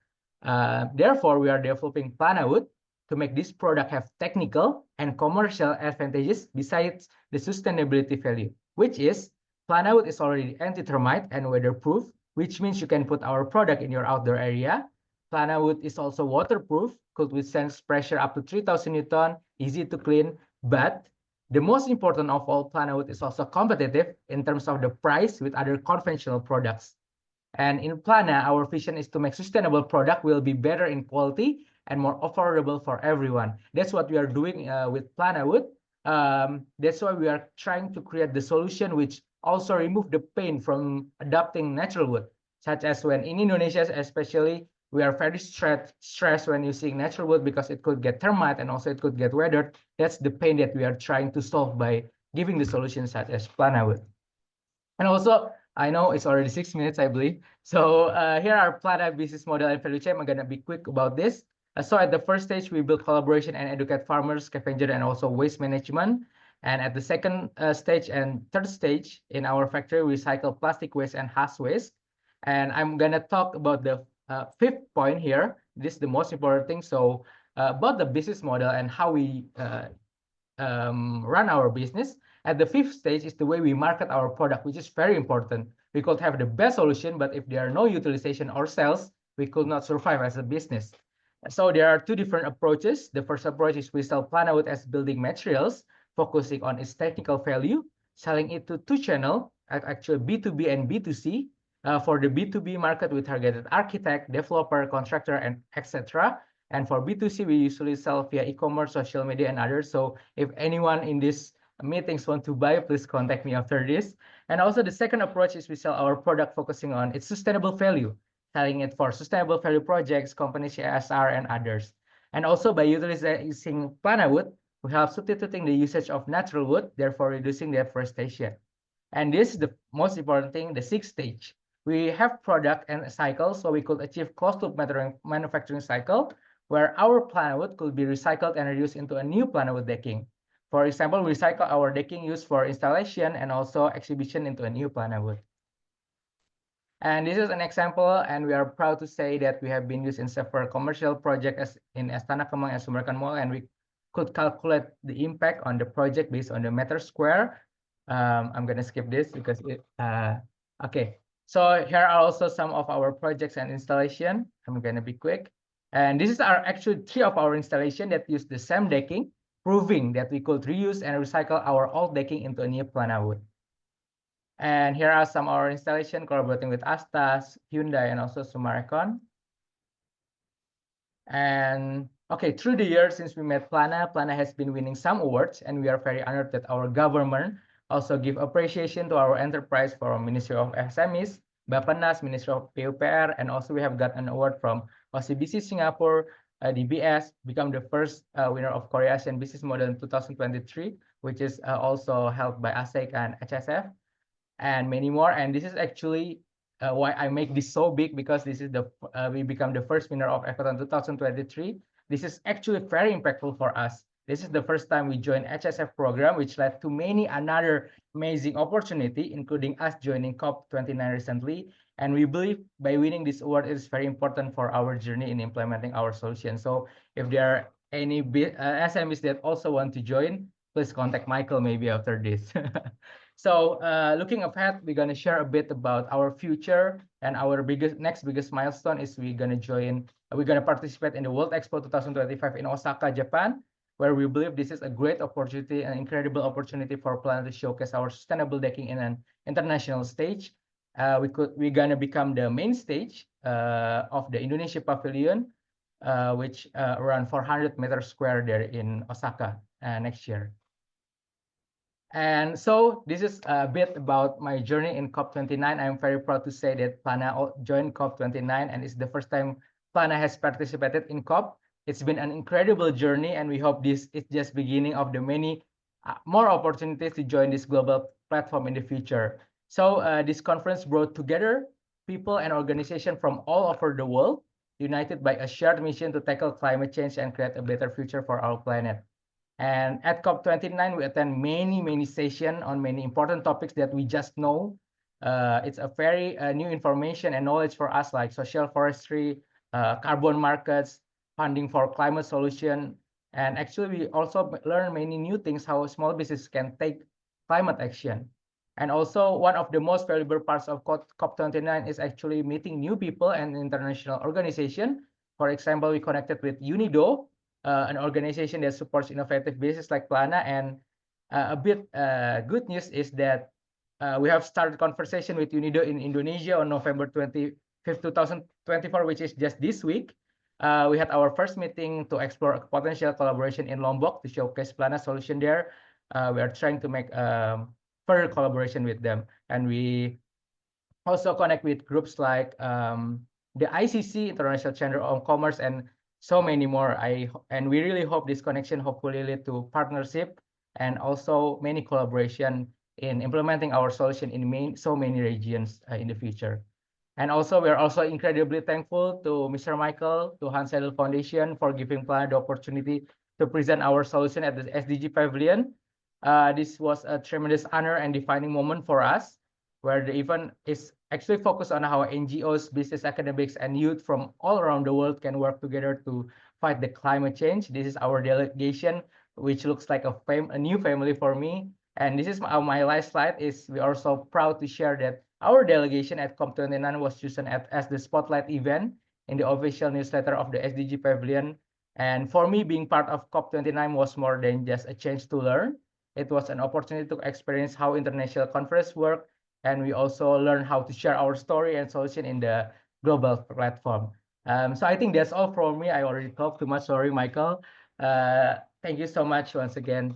Therefore, we are developing Plana wood to make this product have technical and commercial advantages besides the sustainability value, which is Plana wood is already anti-termite and weatherproof, which means you can put our product in your outdoor area. Plana wood is also waterproof, could withstand pressure up to 3,000 Newton, easy to clean. But the most important of all, Plana wood is also competitive in terms of the price with other conventional products. And in Plana, our vision is to make sustainable product will be better in quality and more affordable for everyone. That's what we are doing with Plana wood. That's why we are trying to create the solution which also remove the pain from adopting natural wood, such as when in Indonesia, especially, we are very stressed when using natural wood because it could get termite and also it could get weathered. That's the pain that we are trying to solve by giving the solutions such as Plana wood. And also, I know it's already 6 minutes, I believe. So here are Plana business model and value chain. I'm going to be quick about this. So at the first stage, we build collaboration and educate farmers, scavenger, and also waste management. And at the second stage and third stage in our factory, we recycle plastic waste and husk waste. And I'm going to talk about the fifth point here. This is the most important thing. So about the business model and how we run our business. At the fifth stage is the way we market our product, which is very important. We could have the best solution, but if there are no utilization or sales, we could not survive as a business. So there are two different approaches. The first approach is we sell Plana wood as building materials, focusing on its technical value, selling it to two channels, actually B2B and B2C. For the B2B market, we targeted architect, developer, contractor, and etc. And for B2C, we usually sell via e-commerce, social media, and others. So if anyone in these meetings want to buy, please contact me after this. And also the second approach is we sell our product focusing on its sustainable value, selling it for sustainable value projects, companies, CSR, and others. And also by utilizing Plana wood, we help substituting the usage of natural wood, therefore reducing deforestation. And this is the most important thing, the sixth stage. We have product and cycle, so we could achieve closed-loop manufacturing cycle, where our Plana wood could be recycled and reused into a new Plana wood decking. For example, we recycle our decking used for installation and also exhibition into a new Plana wood. And this is an example, and we are proud to say that we have been used in several commercial projects in Astana Kemang and Sumerkan Mall, and we could calculate the impact on the project based on the meter square. I'm going to skip this because okay. So here are also some of our projects and installation. I'm going to be quick. And this is actually 3 of our installation that use the same decking. proving that we could reuse and recycle our old decking into a new Plana wood. And here are some of our installation collaborating with Astas, Hyundai, and also Sumarecon. And okay, through the years since we met Plana, Plana has been winning some awards, and we are very honored that our government also give appreciation to our enterprise from Ministry of SMEs, Bappenas, Ministry of PUPR, and also we have got an award from OCBC Singapore, DBS, become the first winner of Korea Asian Business Model in 2023, which is also held by ASEC and HSF, and many more. And this is actually why I make this so big, because this is the we become the first winner of Ecotone 2023. This is actually very impactful for us. This is the first time we joined HSF program, which led to many another amazing opportunity, including us joining COP29 recently. And we believe by winning this award, it is very important for our journey in implementing our solution. So if there are any SMEs that also want to join, please contact Michael maybe after this. So looking ahead, we're going to share a bit about our future, and our next biggest milestone is we're going to participate in the World Expo 2025 in Osaka, Japan, where we believe this is a great opportunity, an incredible opportunity for Plana to showcase our sustainable decking in an international stage. We're going to become the main stage of the Indonesia Pavilion, which around 400 meters square there in Osaka next year. And so this is a bit about my journey in COP29. I'm very proud to say that Plana joined COP29, and it's the first time Plana has participated in COP. It's been an incredible journey, and we hope this is just beginning of the many more opportunities to join this global platform in the future. So this conference brought together people and organizations from all over the world, united by a shared mission to tackle climate change and create a better future for our planet. And at COP29, we attend many sessions on many important topics that we just know. It's a very new information and knowledge for us, like social forestry, carbon markets, funding for climate solution. And actually, we also learn many new things, how small businesses can take climate action. And also, one of the most valuable parts of COP29 is actually meeting new people and international organizations. For example, we connected with UNIDO, an organization that supports innovative business like Plana. And a bit good news is that we have started conversation with UNIDO in Indonesia on November 25th, 2024, which is just this week. We had our first meeting to explore a potential collaboration in Lombok to showcase Plana solution there. We are trying to make further collaboration with them. And we also connect with groups like the ICC, International Chamber of Commerce, and so many more. And we really hope this connection hopefully lead to partnership and also many collaboration in implementing our solution in so many regions in the future. And also, we are also incredibly thankful to Mr. Michael, to Hanns-Seidel Foundation for giving Plana the opportunity to present our solution at the SDG Pavilion. This was a tremendous honor and defining moment for us, where the event is actually focused on how NGOs, business, academics, and youth from all around the world can work together to fight the climate change. This is our delegation, which looks like a new family for me. And this is my last slide. We are so proud to share that our delegation at COP29 was chosen as the spotlight event in the official newsletter of the SDG Pavilion. And for me, being part of COP29 was more than just a chance to learn. It was an opportunity to experience how international conferences work, and we also learn how to share our story and solution in the global platform. So I think that's all from me. I already talked too much. Sorry, Michael. Thank you so much once again.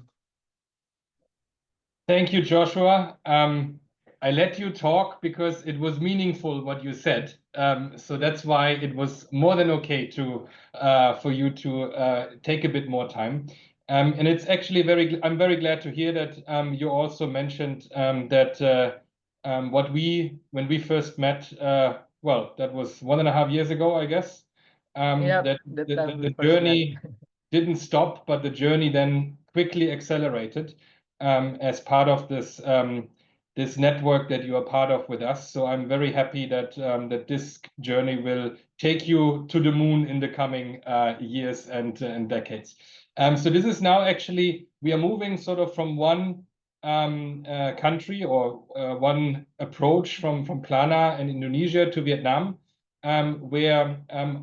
Thank you, Joshua. I let you talk because it was meaningful what you said. So that's why it was more than okay for you to take a bit more time. And it's actually I'm very glad to hear that you also mentioned that when we first met, well, that was 1.5 years ago, I guess. That the journey didn't stop, but the journey then quickly accelerated as part of this this network that you are part of with us. So I'm very happy that that this journey will take you to the moon in the coming years and decades. So this is now actually, we are moving sort of from one country or one approach from Plana and Indonesia to Vietnam, where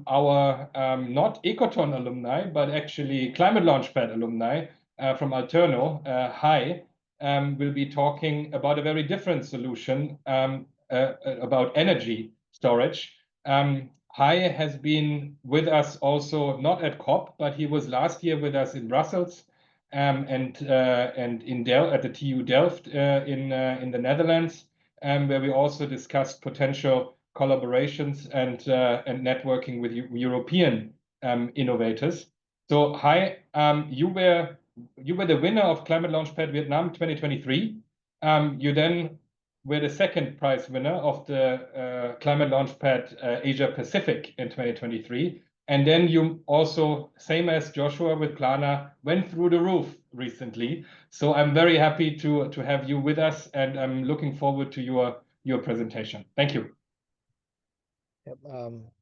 our not Ecotone alumni, but actually Climate Launchpad alumni from Alternō, Hai, will be talking about a very different solution about energy storage. Hai has been with us also, not at COP, but he was last year with us in Brussels and in at the TU Delft in the Netherlands, where we also discussed potential collaborations and networking with European innovators. So Hai, you were the winner of Climate Launchpad Vietnam 2023. You then were the second prize winner of the Climate Launchpad Asia Pacific in 2023. And then you also, same as Joshua with Plana, went through the roof recently. So I'm very happy to have you with us, and I'm looking forward to your presentation. Thank you.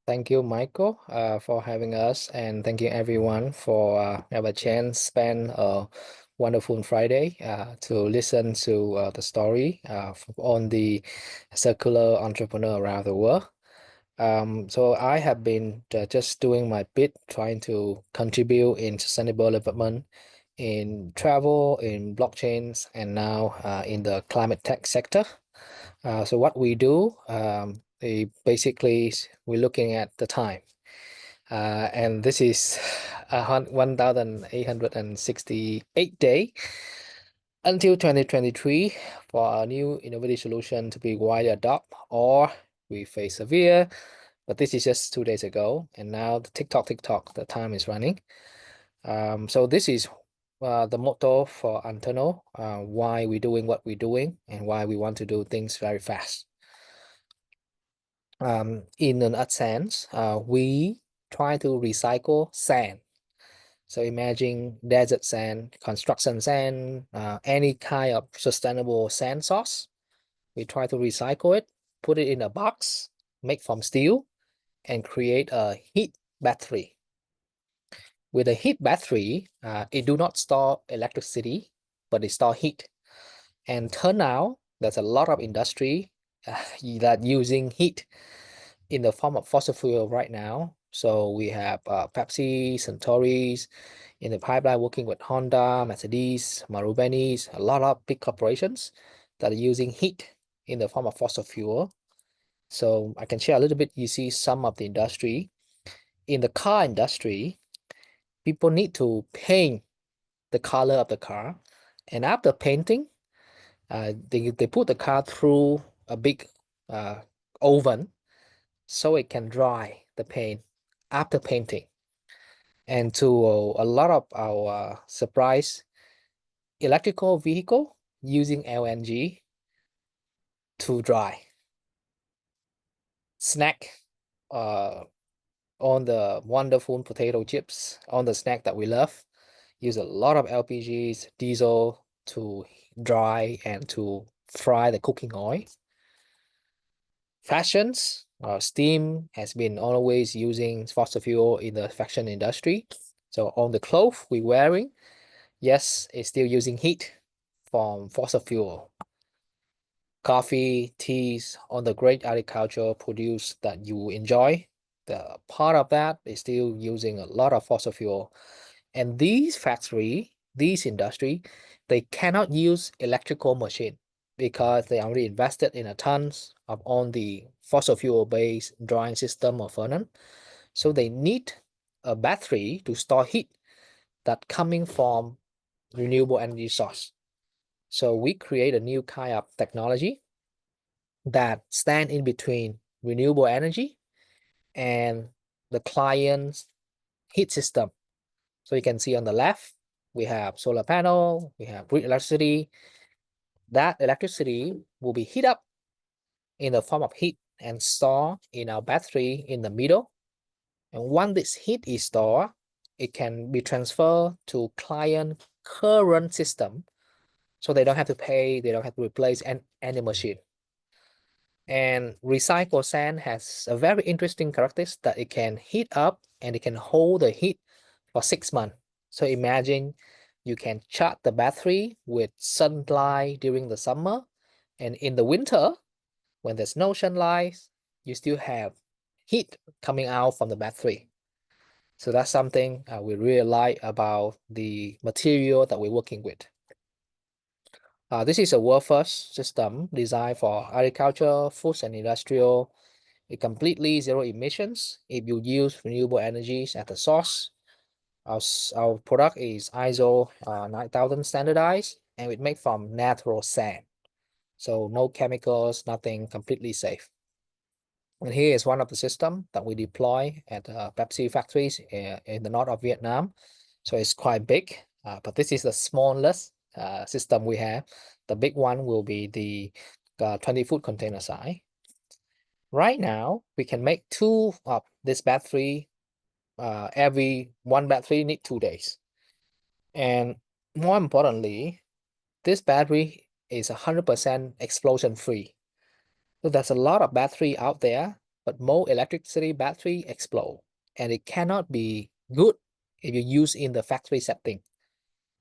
Thank you, Michael, for having us, and thank you everyone for have a chance spend a wonderful Friday to listen to the story on the circular entrepreneur around the world. So I have been just doing my bit, trying to contribute in sustainable development, in travel, in blockchains, and now in the climate tech sector. So what we do, basically we're looking at the time, and this is 1,868 days until 2023 for a new innovative solution to be widely adopted, or we face severe. But this is just 2 days ago, and now the TikTok, the time is running. So this is the motto for Alternō, why we're doing what we're doing and why we want to do things very fast. In an sense, we try to recycle sand. So imagine desert sand, construction sand, any kind of sustainable sand source. We try to recycle it, put it in a box, make from steel, and create a heat battery. With a heat battery, it do not store electricity, but it store heat. And turn out there's a lot of industry that using heat in the form of fossil fuel right now. So we have Pepsi, Centauri's in the pipeline working with Honda, Mercedes, Marubeni's, a lot of big corporations that are using heat in the form of fossil fuel. So I can share a little bit. You see some of the industry. In the car industry, people need to paint the color of the car. And after painting, they put the car through a big oven so it can dry the paint after painting. And to a lot of our surprise, electrical vehicle using LNG to dry. Snack on the wonderful potato chips, on the snack that we love, use a lot of LPGs, diesel to dry and to fry the cooking oil. Fashions, steam has been always using fossil fuel in the fashion industry. So on the clothes we're wearing, yes, it's still using heat from fossil fuel. Coffee, teas, on the great agriculture produce that you enjoy, the part of that is still using a lot of fossil fuel. And these factory, these industry, they cannot use electrical machine because they already invested in a tons of on the fossil fuel based drying system or furnace. So they need a battery to store heat that coming from renewable energy source. So we create a new kind of technology that stand in between renewable energy and the client's heat system. So you can see on the left, we have solar panel, we have grid electricity. That electricity will be heat up in the form of heat and stored in our battery in the middle. And once this heat is stored, it can be transferred to client current system. So they don't have to pay, they don't have to replace any machine. And recycled sand has a very interesting characteristic that it can heat up and it can hold the heat for 6 months. So imagine you can charge the battery with sunlight during the summer, and in the winter, when there's no sunlight, you still have heat coming out from the battery. So that's something we really like about the material that we're working with. This is a world-first system designed for agriculture, foods, and industrial. It's completely zero emissions if you use renewable energies at the source. Our product is ISO 9000 standardized, and it's made from natural sand. So no chemicals, nothing, completely safe. And here is one of the systems that we deploy at Pepsi factories in the north of Vietnam. So it's quite big, but this is the smallest system we have. The big one will be the 20-foot container size. Right now, we can make 2 of this battery. Every 1 battery need 2 days. And more importantly, this battery is 100% explosion free. So there's a lot of battery out there, but more electricity battery explode, and it cannot be good if you use in the factory setting.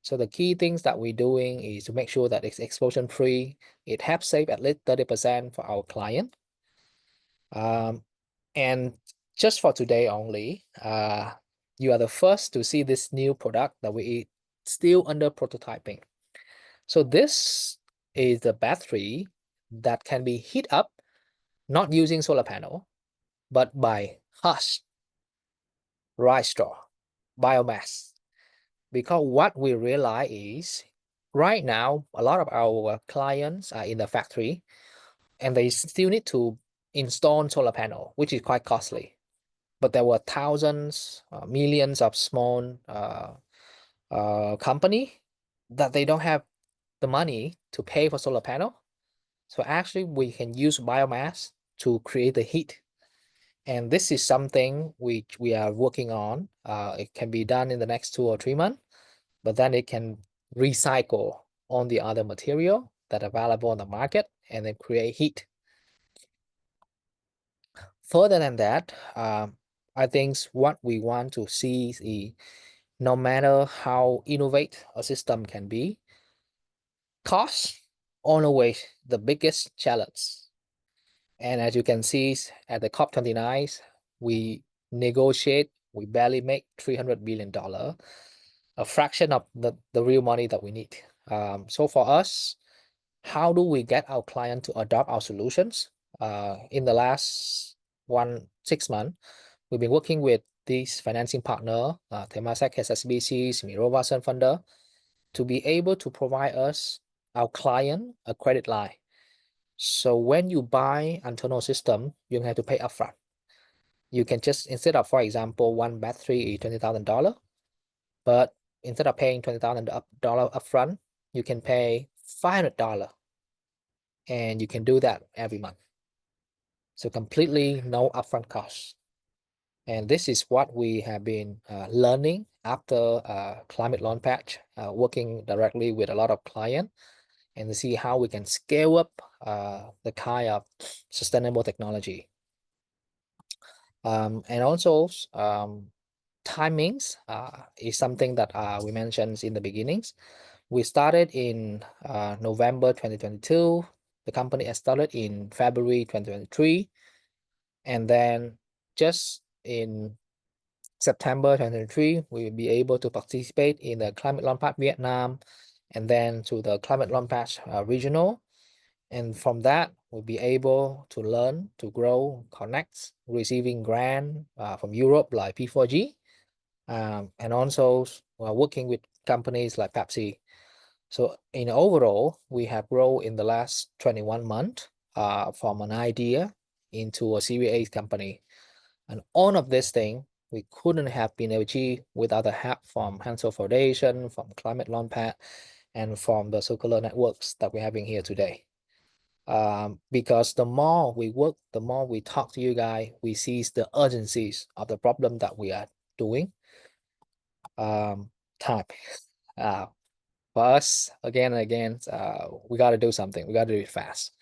So the key things that we're doing is to make sure that it's explosion free. It helps save at least 30% for our client. And just for today only, you are the first to see this new product that we still under prototyping. So this is the battery that can be heat up, not using solar panel, but by husk, rice straw, biomass. Because what we realize is right now, a lot of our clients are in the factory and they still need to install solar panel, which is quite costly. But there were thousands, millions of small company that they don't have the money to pay for solar panel. So actually we can use biomass to create the heat. And this is something which we are working on. It can be done in the next 2 or 3 months, but then it can recycle on the other material that are available on the market and then create heat. Further than that, I think what we want to see is no matter how innovative a system can be, cost always the biggest challenge. And as you can see at the COP29, we negotiate, we barely make $300 billion, a fraction of the real money that we need. So for us, how do we get our client to adopt our solutions? In the last 6 months, we've been working with this financing partner, Temasek SSBC's Mirova Sun Funder, to be able to provide us, our client, a credit line. So when you buy Alternō system, you don't have to pay upfront. You can just, instead of, for example, 1 battery is $20,000, but instead of paying $20,000 upfront, you can pay $500, and you can do that every month. So completely no upfront costs. And this is what we have been learning after Climate Launchpad, working directly with a lot of clients and to see how we can scale up the kind of sustainable technology. And also timings is something that we mentioned in the beginnings. We started in November 2022. The company has started in February 2023. And then just in September 2023, we will be able to participate in the Climate Launchpad Vietnam, and then to the Climate Launchpad Regional. And from that, we'll be able to learn, to grow, connect, receiving grant from Europe like P4G, and also working with companies like Pepsi. So in overall, we have grown in the last 21 months from an idea into a Series A company. And all of this thing, we couldn't have been achieved without the help from Hanns-Seidel Foundation, from Climate Launchpad, and from the circular networks that we're having here today. Because the more we work, the more we talk to you guys, we see the urgencies of the problem that we are doing. Time. For us, again and again, we got to do something. We got to do it fast.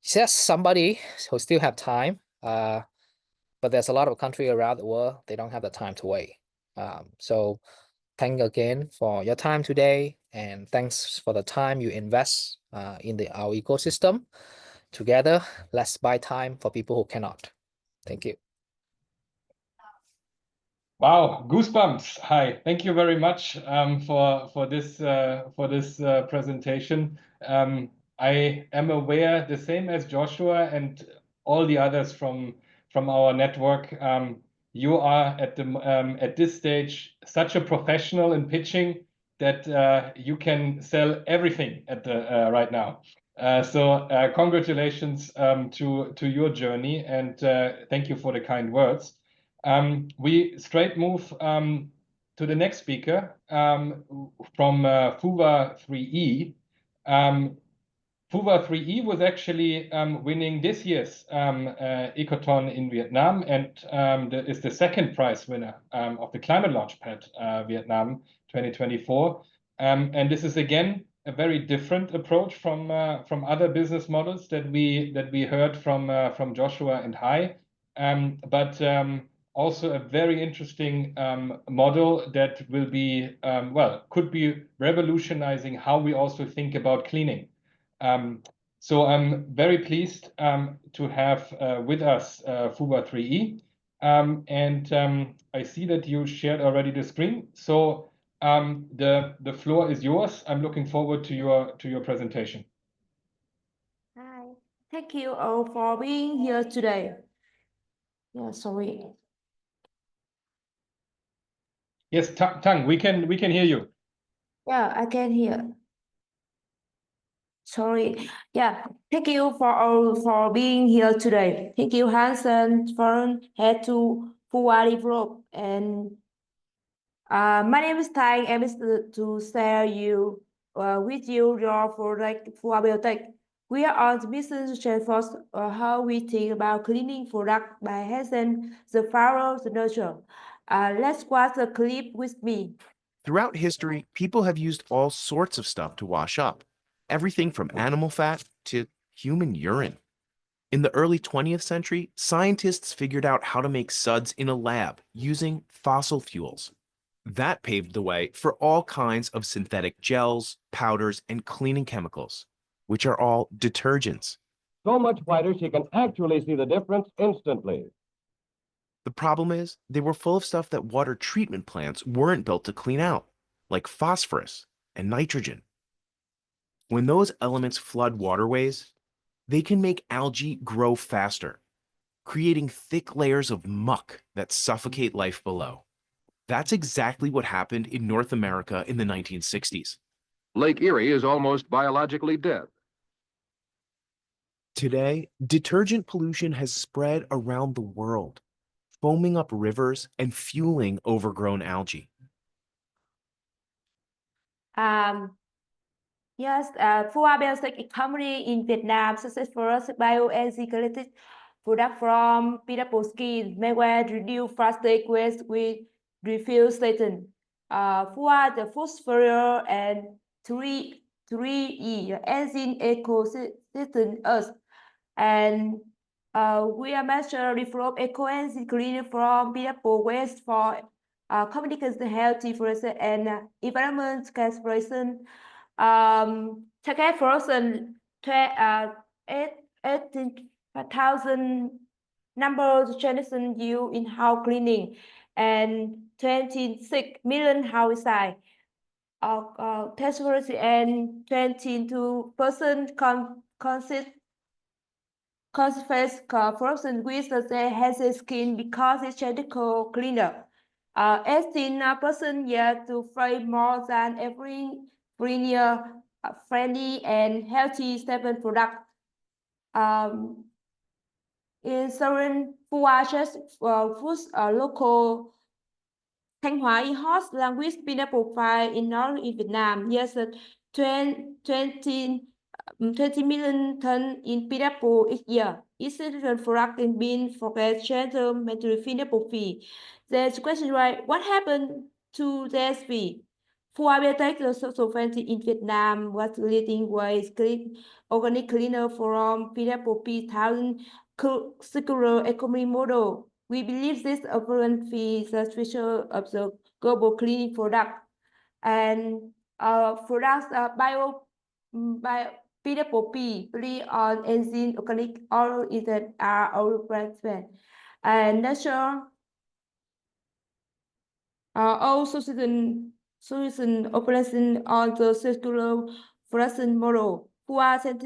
Just somebody who still have time, but there's a lot of countries around the world, they don't have the time to wait. So thank you again for your time today, and thanks for the time you invest in our ecosystem. Together, let's buy time for people who cannot. Thank you. Wow, goosebumps! Hi, thank you very much for this presentation. I am aware, the same as Joshua and all the others from our network. You are at this stage such a professional in pitching that you can sell everything at the right now. So congratulations to your journey, and thank you for the kind words. We straight move to the next speaker from Fuwa 3E. Fuwa 3E was actually winning this year's Ecoton in Vietnam, and is the second prize winner of the Climate Launchpad Vietnam 2024. And this is again a very different approach from other business models that we heard from Joshua and Hai, but also a very interesting model that will be could be revolutionizing how we also think about cleaning. So I'm very pleased to have with us Fuwa 3E, and I see that you shared already the screen. So the floor is yours. I'm looking forward to your presentation. Hi, thank you all for being here today. Yeah, sorry. Yes, Tang, we can hear you. Yeah, I can hear. Sorry. Yeah, thank you for being here today. Thank you, Hansen, for head to Fuwa Develop. And my name is Tai. I'm to share with you your product Fuwa Biotech. We are on the mission to transform how we think about cleaning product by enhancing the power of the nature. Let's watch the clip with me. Throughout history, people have used all sorts of stuff to wash up, everything from animal fat to human urine. In the early 20th century, scientists figured out how to make suds in a lab using fossil fuels. That paved the way for all kinds of synthetic gels, powders, and cleaning chemicals, which are all detergents. So much whiter she can actually see the difference instantly. The problem is, they were full of stuff that water treatment plants weren't built to clean out, like phosphorus and nitrogen. When those elements flood waterways, they can make algae grow faster, creating thick layers of muck that suffocate life below. That's exactly what happened in North America in the 1960s. Lake Erie is almost biologically dead. Today, detergent pollution has spread around the world, foaming up rivers and fueling overgrown algae. Yes, Fuwa Biotech company in Vietnam successful bioenzyclic product from pineapple skin made with reduce plastic waste with refuse latent. Fuwa the phosphorus and 3E enzyme ecosystem Earth, and we are measure develop eco-enzyme cleaner from pineapple waste for communication healthy forest and environment conservation. Target frozen 18,000 number of generation you in house cleaning and 26 million house side of transparency and 22% consist frozen with the healthy skin because it's gentle cleaner. 18% yet to fry more than every greener, friendly and healthy stable product. In certain Fuwa just foods local Thanh Hóa in host language pineapple pie in North in Vietnam. Yes, 20 million ton in pineapple each year. Essential product in bean forget gentle material pineapple fee. There's a question, right? What happened to this fee? Fuwa Biotech, the social fancy in Vietnam, was leading ways clean organic cleaner from pineapple pea thousand circular economy model. We believe this apparent fee is the future of the global cleaning product, and products bio pineapple pea free on enzyme organic oil is that are our brand and natural All solution operation on the circular production model. Fuwa sent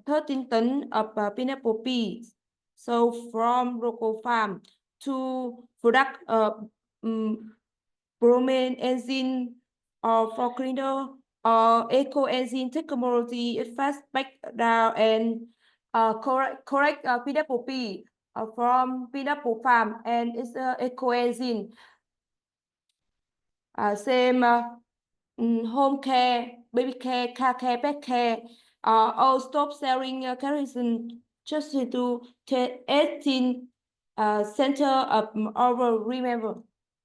13 tons of pineapple peas, so from local farm to product bromine engine for cleaner or eco engine technology. It fast back down and correct pineapple pea from pineapple farm, and it's eco engine. Same home care, baby care, car care, pet care. All stop selling kerosene just to 18 center of our remember.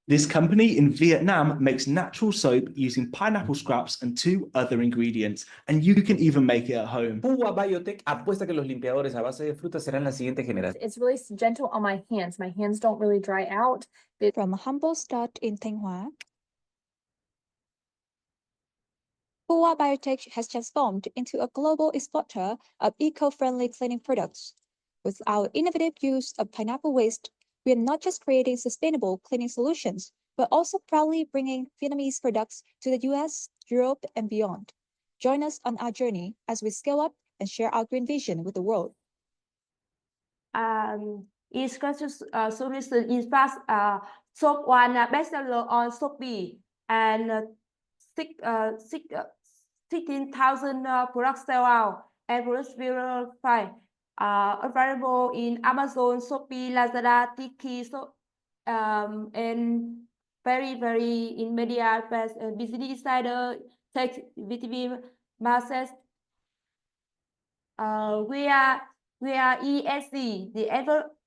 This company in Vietnam makes natural soap using pineapple scraps and 2 other ingredients, and you can even make it at home. Fuwa Biotech apuesta que los limpiadores a base de frutas serán la siguiente generación. It's really gentle on my hands. My hands don't really dry out. From a humble start in Thanh Hóa, Fuwa Biotech has transformed into a global exporter of eco-friendly cleaning products. With our innovative use of pineapple waste, we are not just creating sustainable cleaning solutions, but also proudly bringing Vietnamese products to the US, Europe, and beyond. Join us on our journey as we scale up and share our green vision with the world. Each solution in fact soap one bestseller on Shopee, and 16,000 products sell out and products verified. Available in Amazon, Shopee, Lazada, Tiki, and very in media, Business Insider, Tech, VTV, Masses. We are ESG, the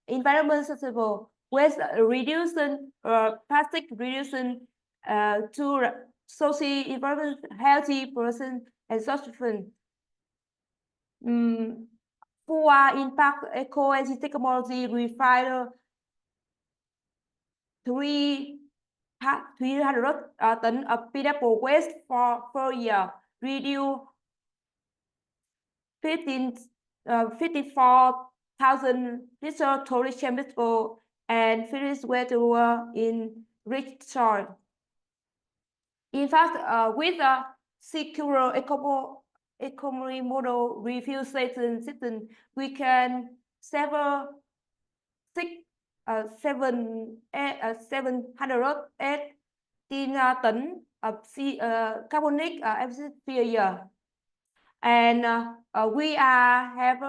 environment sustainable, waste reduction, plastic reduction, to social environment, healthy person and social. Fuwa impact eco energy technology refiner 300 tons of pineapple waste per year, reduce 54,000 liters total chemical and finish water in rich soil. In fact, with a secure economy model refill station system, we can save 718 tons of carbonic acid per year, and we have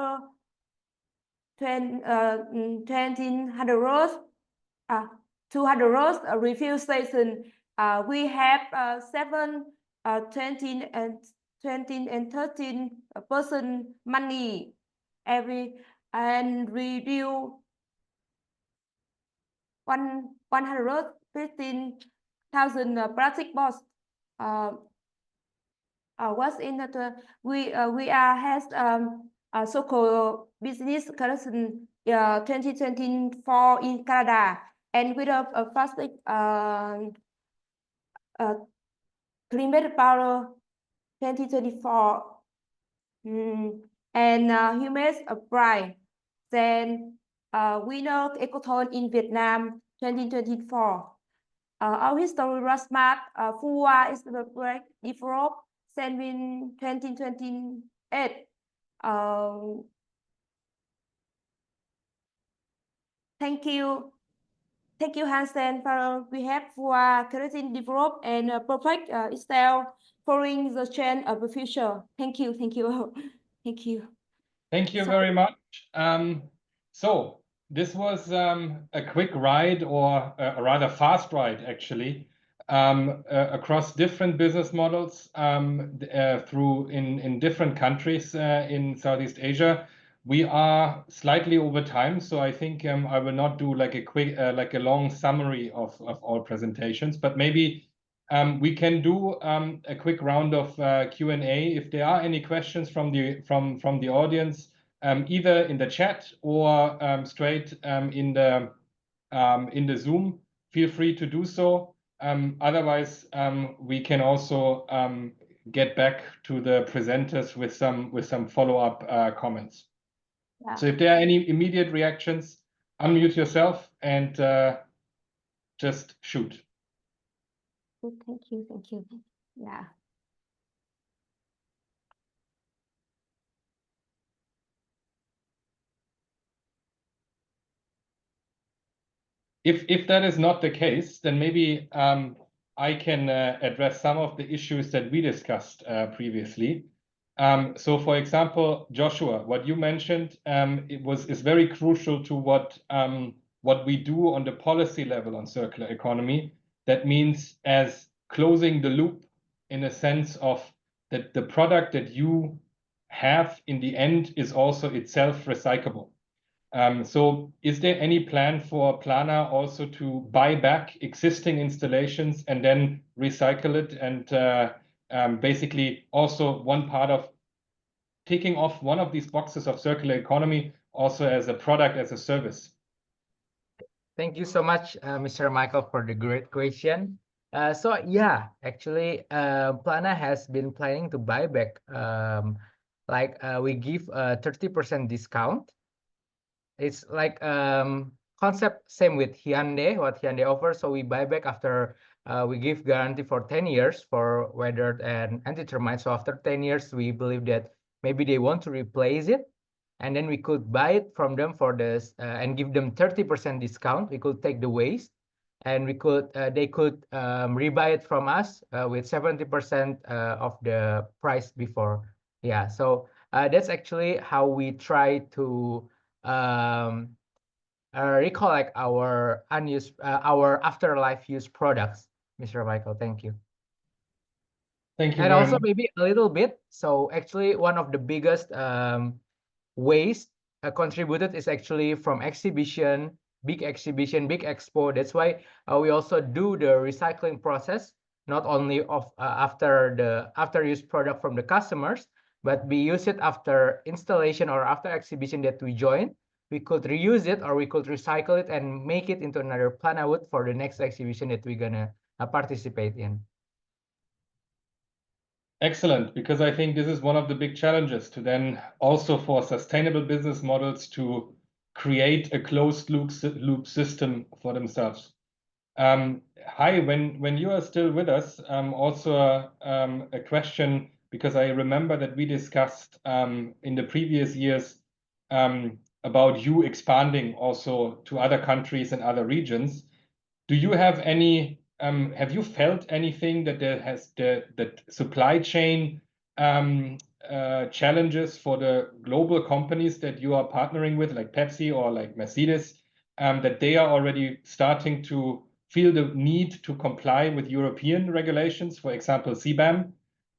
200 refill station. We have 20 and 13% money every, and review 115,000 plastic bottles. What's in the we has so-called business collection 2024 in Canada, and with a plastic climate power 2024, and humus pride. Then winner Ecoton in Vietnam 2024. Our history was smart. Fuwa is the break developed in 2028. Thank you, Hansen. We have Fuwa creating, develop, and perfect style following the trend of the future. Thank you. Thank you very much. So this was a quick ride, or a rather fast ride, actually, across different business models through in different countries in Southeast Asia. We are slightly over time, so I think I will not do like a quick, like a long summary of all presentations, but maybe we can do a quick round of Q&A. If there are any questions from the audience, either in the chat or straight in the Zoom, feel free to do so. Otherwise, we can also get back to the presenters with some follow-up comments. Yeah. So if there are any immediate reactions, unmute yourself and just shoot. Good, thank you, thank you. Yeah. If that is not the case, then maybe I can address some of the issues that we discussed previously. So, for example, Joshua, what you mentioned is very crucial to what we do on the policy level on circular economy. That means as closing the loop in a sense of that the product that you have in the end is also itself recyclable. So is there any plan for Plana also to buy back existing installations and then recycle it, and basically also one part of taking off one of these boxes of circular economy also as a product, as a service? Thank you so much, Mr. Michael, for the great question. So yeah, actually, Plana has been planning to buy back. We give a 30% discount. It's like concept same with Hyundai, what Hyundai offers. So we buy back after we give guarantee for 10 years for weather and anti-termite. So after 10 years, we believe that maybe they want to replace it, and then we could buy it from them for this and give them 30% discount. We could take the waste, and we could they could rebuy it from us with 70% of the price before. Yeah, so that's actually how we try to recollect our unused, our afterlife use products, Mr. Michael. Thank you. Thank you And very also much. maybe a little bit. So actually, one of the biggest waste contributed is actually from exhibition, big expo. That's why we also do the recycling process, not only of after use product from the customers, but we use it after installation or after exhibition that we join. We could reuse it or we could recycle it and make it into another Plana wood for the next exhibition that we're gonna participate in. Excellent, because I think this is one of the big challenges to then also for sustainable business models to create a closed loop system for themselves. Hi, when you are still with us, also a question, because I remember that we discussed in the previous years about you expanding also to other countries and other regions. Do you have any, have you felt anything that there has that supply chain challenges for the global companies that you are partnering with, like Pepsi or like Mercedes, that they are already starting to feel the need to comply with European regulations, for example, CBAM,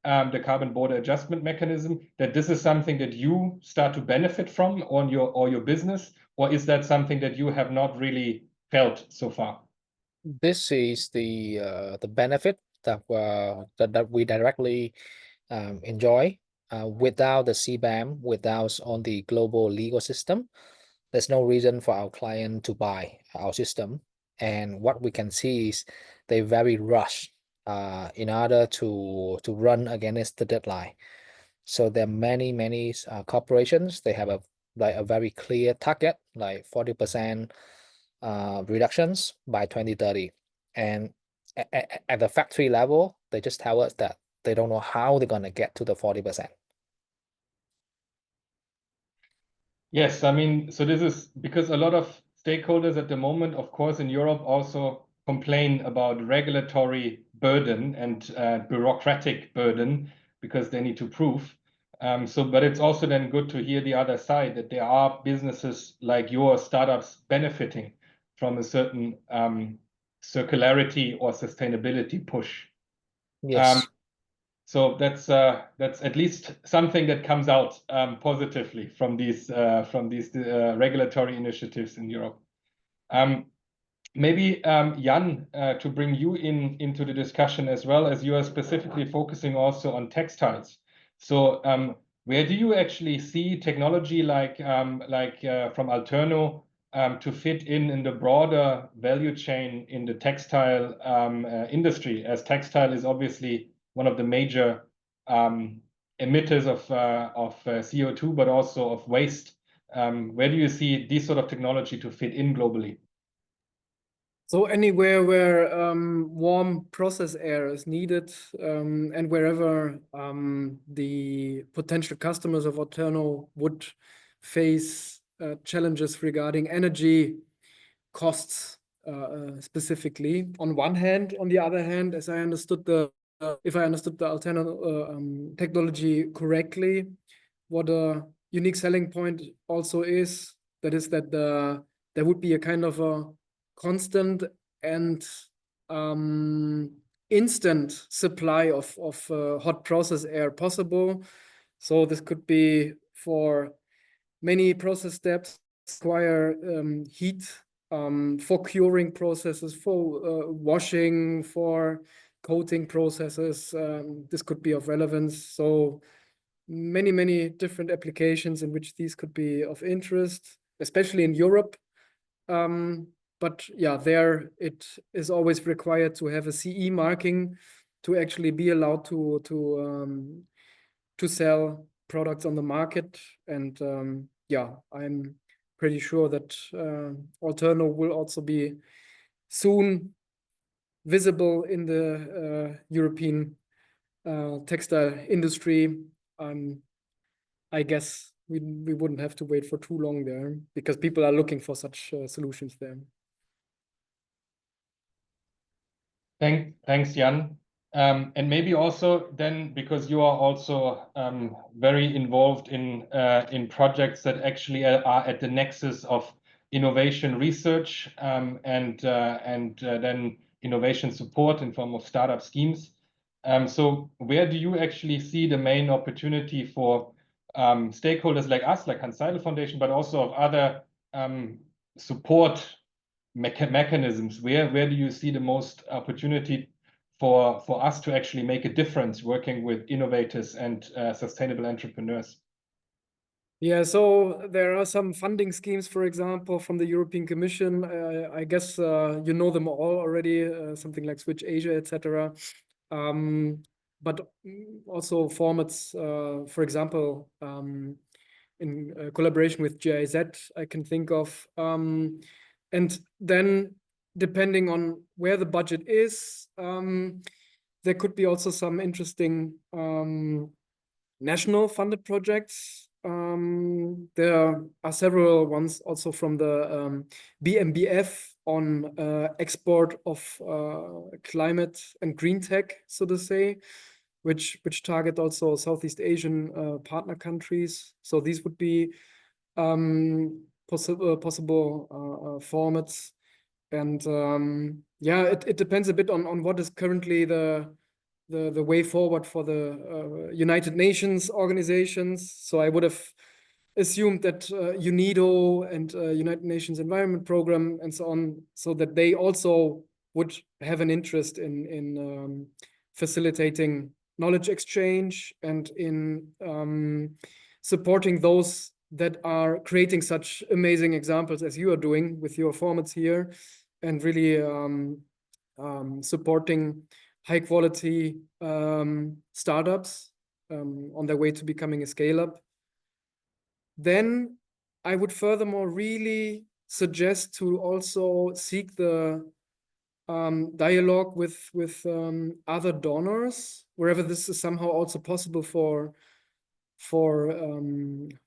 the Carbon Border Adjustment Mechanism, that this is something that you start to benefit from on your business, or is that something that you have not really felt so far? This is the benefit that that we directly enjoy. Without the CBAM, without on the global legal system, there's no reason for our client to buy our system. And what we can see is they very rush in order to run against the deadline. So there are many corporations. They have a very clear target, like 40% reductions by 2030. And at the factory level, they just tell us that they don't know how they're going to get to the 40%. Yes, I mean, so this is because a lot of stakeholders at the moment, of course, in Europe also complain about regulatory burden and bureaucratic burden because they need to prove. But it's also then good to hear the other side, that there are businesses like your startups benefiting from a certain circularity or sustainability push. Yes. So that's at least something that comes out positively from these regulatory initiatives in Europe. Maybe Jan, to bring you into the discussion as well, as you are specifically focusing also on textiles. So where do you actually see technology like from Alternō to fit in the broader value chain in the textile industry, as textile is obviously one of the major emitters of CO2, but also of waste. Where do you see this sort of technology to fit in globally? So anywhere where warm process air is needed, and wherever the potential customers of Alternō would face challenges regarding energy costs, specifically on one hand. On the other hand, as I understood if I understood the Alternō technology correctly, what a unique selling point also is that there would be a kind of a constant and instant supply of hot process air possible. So this could be for many process steps require heat, for curing processes, for washing, for coating processes. This could be of relevance. So many different applications in which these could be of interest, especially in Europe. But yeah, there it is always required to have a CE marking to actually be allowed to sell products on the market. And yeah, I'm pretty sure that Alternō will also be soon visible in the European textile industry. I guess we wouldn't have to wait for too long there, because people are looking for such solutions there. Thanks, Jan. And maybe also then, because you are also very involved in projects that actually are at the nexus of innovation research and then innovation support in form of startup schemes. So where do you actually see the main opportunity for stakeholders like us, like Hanns-Seidel Foundation, but also of other support mechanisms? Where do you see the most opportunity for us to actually make a difference working with innovators and sustainable entrepreneurs? Yeah, so there are some funding schemes, for example, from the European Commission. I guess you know them all already, something like Switch Asia, etc. But also formats, for example, in collaboration with GIZ, I can think of. And then, depending on where the budget is, there could be also some interesting national funded projects. There are several ones also from the BMBF on export of climate and green tech, so to say, which target also Southeast Asian partner countries. So these would be possible formats. And yeah, it depends a bit on what is currently the way forward for the United Nations organizations. So I would have assumed that UNIDO and United Nations Environment Program and so on, so that they also would have an interest in facilitating knowledge exchange and in supporting those that are creating such amazing examples as you are doing with your formats here, and really supporting high quality startups on their way to becoming a scale-up. Then I would furthermore really suggest to also seek the dialogue with other donors, wherever this is somehow also possible for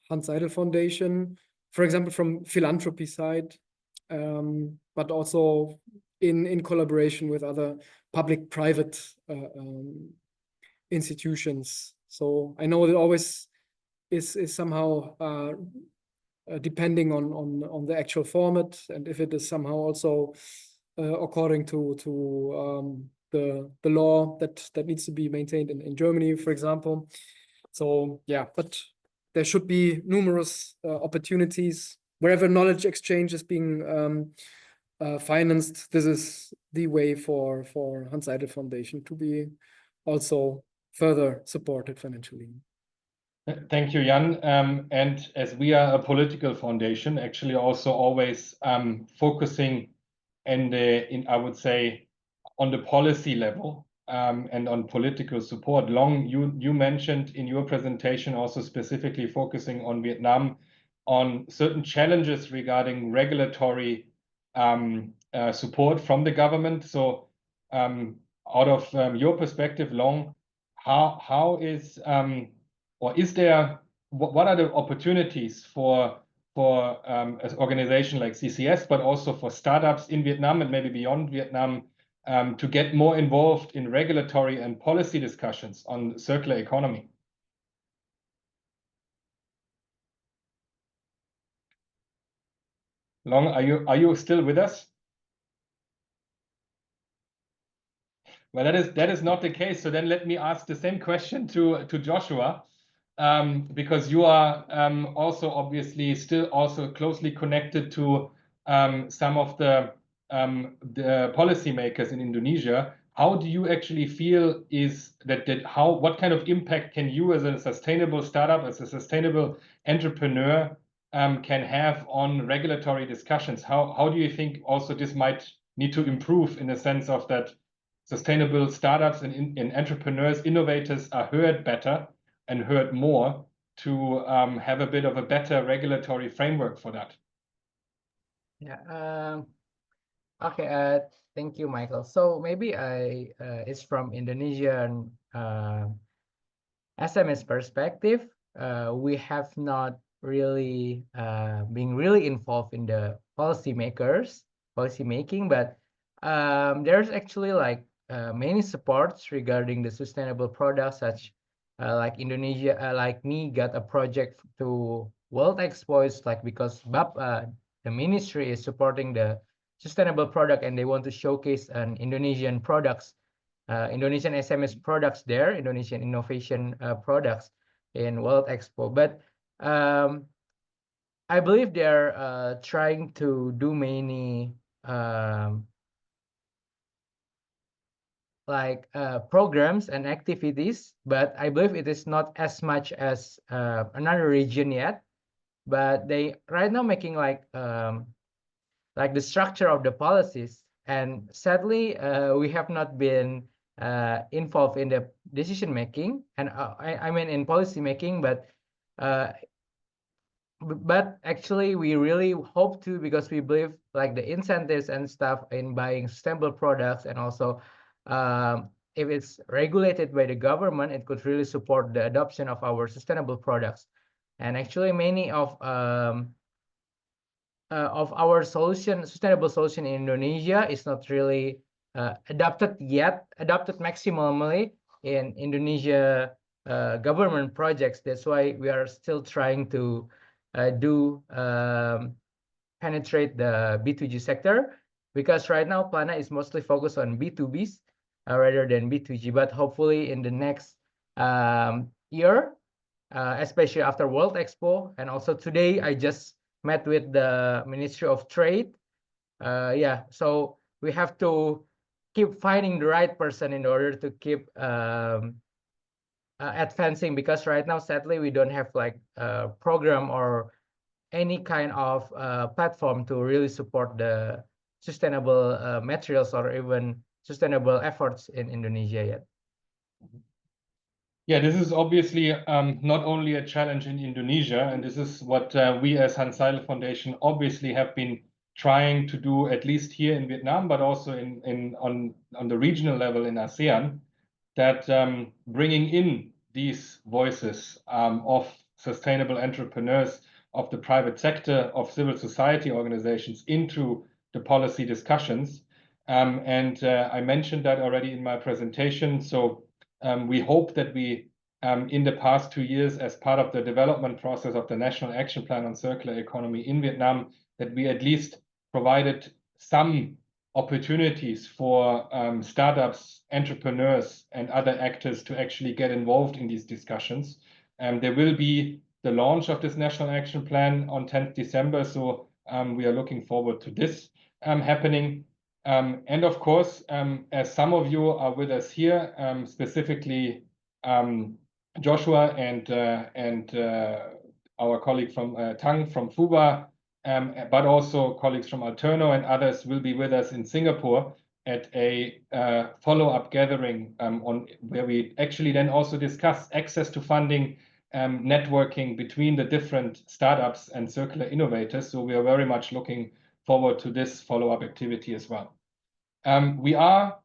Hanns-Seidel Foundation, for example, from philanthropy side, but also in collaboration with other public-private institutions. So I know it always is somehow depending on the actual format, and if it is somehow also according to the law that needs to be maintained in Germany, for example. So yeah, but there should be numerous opportunities wherever knowledge exchange is being financed. This is the way for Hanns-Seidel Foundation to be also further supported financially. Thank you, Jan. And as we are a political foundation, actually also always focusing I would say, on the policy level and on political support. You mentioned in your presentation also specifically focusing on Vietnam, on certain challenges regarding regulatory support from the government. So out of your perspective, Long, how is or is there, what are the opportunities for an organization like CCS, but also for startups in Vietnam and maybe beyond Vietnam, to get more involved in regulatory and policy discussions on circular economy? Long, are you still with us? Well, that is not the case. So then let me ask the same question to Joshua, because you are also obviously still also closely connected to some of the policymakers in Indonesia. How do you actually feel is what kind of impact can you as a sustainable startup, as a sustainable entrepreneur can have on regulatory discussions? How do you think also this might need to improve in the sense of that sustainable startups and entrepreneurs, innovators are heard better and heard more to have a bit of a better regulatory framework for that? Yeah. Okay. Thank you, Michael. So maybe it's from Indonesian SMS perspective. We have not really been really involved in the policy making, but there's actually like many supports regarding the sustainable products, such like Indonesia, like me got a project to World Expo. It's like because the ministry is supporting the sustainable product and they want to showcase an Indonesian products, Indonesian SMS products there, Indonesian innovation products in World Expo. But I believe they're trying to do many programs and activities, but I believe it is not as much as another region yet. But they right now making like the structure of the policies, and sadly we have not been involved in the decision making, and I mean in policy making, but actually we really hope to, because we believe like the incentives and stuff in buying sustainable products, and also if it's regulated by the government, it could really support the adoption of our sustainable products. And actually many of our sustainable solution in Indonesia is not really adopted maximally in Indonesia government projects. That's why we are still trying to penetrate the B2G sector, because right now Plana is mostly focused on B2Bs rather than B2G. But hopefully in the next year, especially after World Expo, and also today I just met with the Ministry of Trade. Yeah, so we have to keep finding the right person in order to keep advancing, because right now sadly we don't have like a program or any kind of platform to really support the sustainable materials or even sustainable efforts in Indonesia yet. Yeah, this is obviously not only a challenge in Indonesia, and this is what we as Hanns-Seidel Foundation obviously have been trying to do, at least here in Vietnam, but also on the regional level in ASEAN, that bringing in these voices of sustainable entrepreneurs, of the private sector, of civil society organizations into the policy discussions. And I mentioned that already in my presentation. So we hope that we, in the past 2 years, as part of the development process of the National Action Plan on Circular Economy in Vietnam, that we at least provided some opportunities for startups, entrepreneurs, and other actors to actually get involved in these discussions. There will be the launch of this National Action Plan on 10th December, so we are looking forward to this happening. And of course, as some of you are with us here, specifically Joshua and our colleague from Tang from Fuwa, but also colleagues from Alternō and others will be with us in Singapore at a follow-up gathering on where we actually then also discuss access to funding, networking between the different startups and circular innovators. So we are very much looking forward to this follow-up activity as well. We are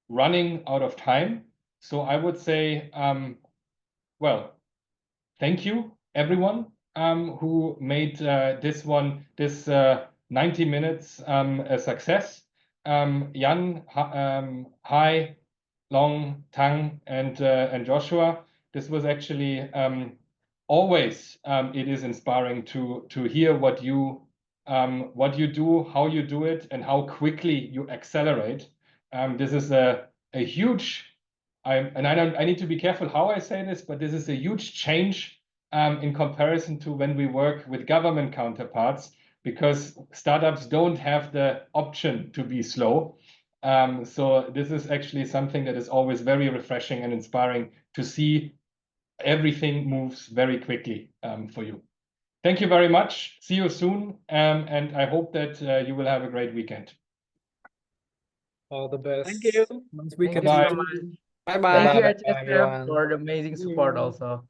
running out of time, so I would say, well, thank you everyone who made this 90 minutes a success. Jan, Hai, Long, Tang, and Joshua. This was actually always it is inspiring to hear what you do, how you do it, and how quickly you accelerate. This is a huge. I need to be careful how I say this, but this is a huge change in comparison to when we work with government counterparts, because startups don't have the option to be slow. So this is actually something that is always very refreshing and inspiring to see everything moves very quickly for you. Thank you very much. See you soon. And I hope that you will have a great weekend. All the best. Thank you. Nice Thank weekend. you Bye. so much. Bye bye. Thank you, Bye, HSF, everyone. for the amazing support also.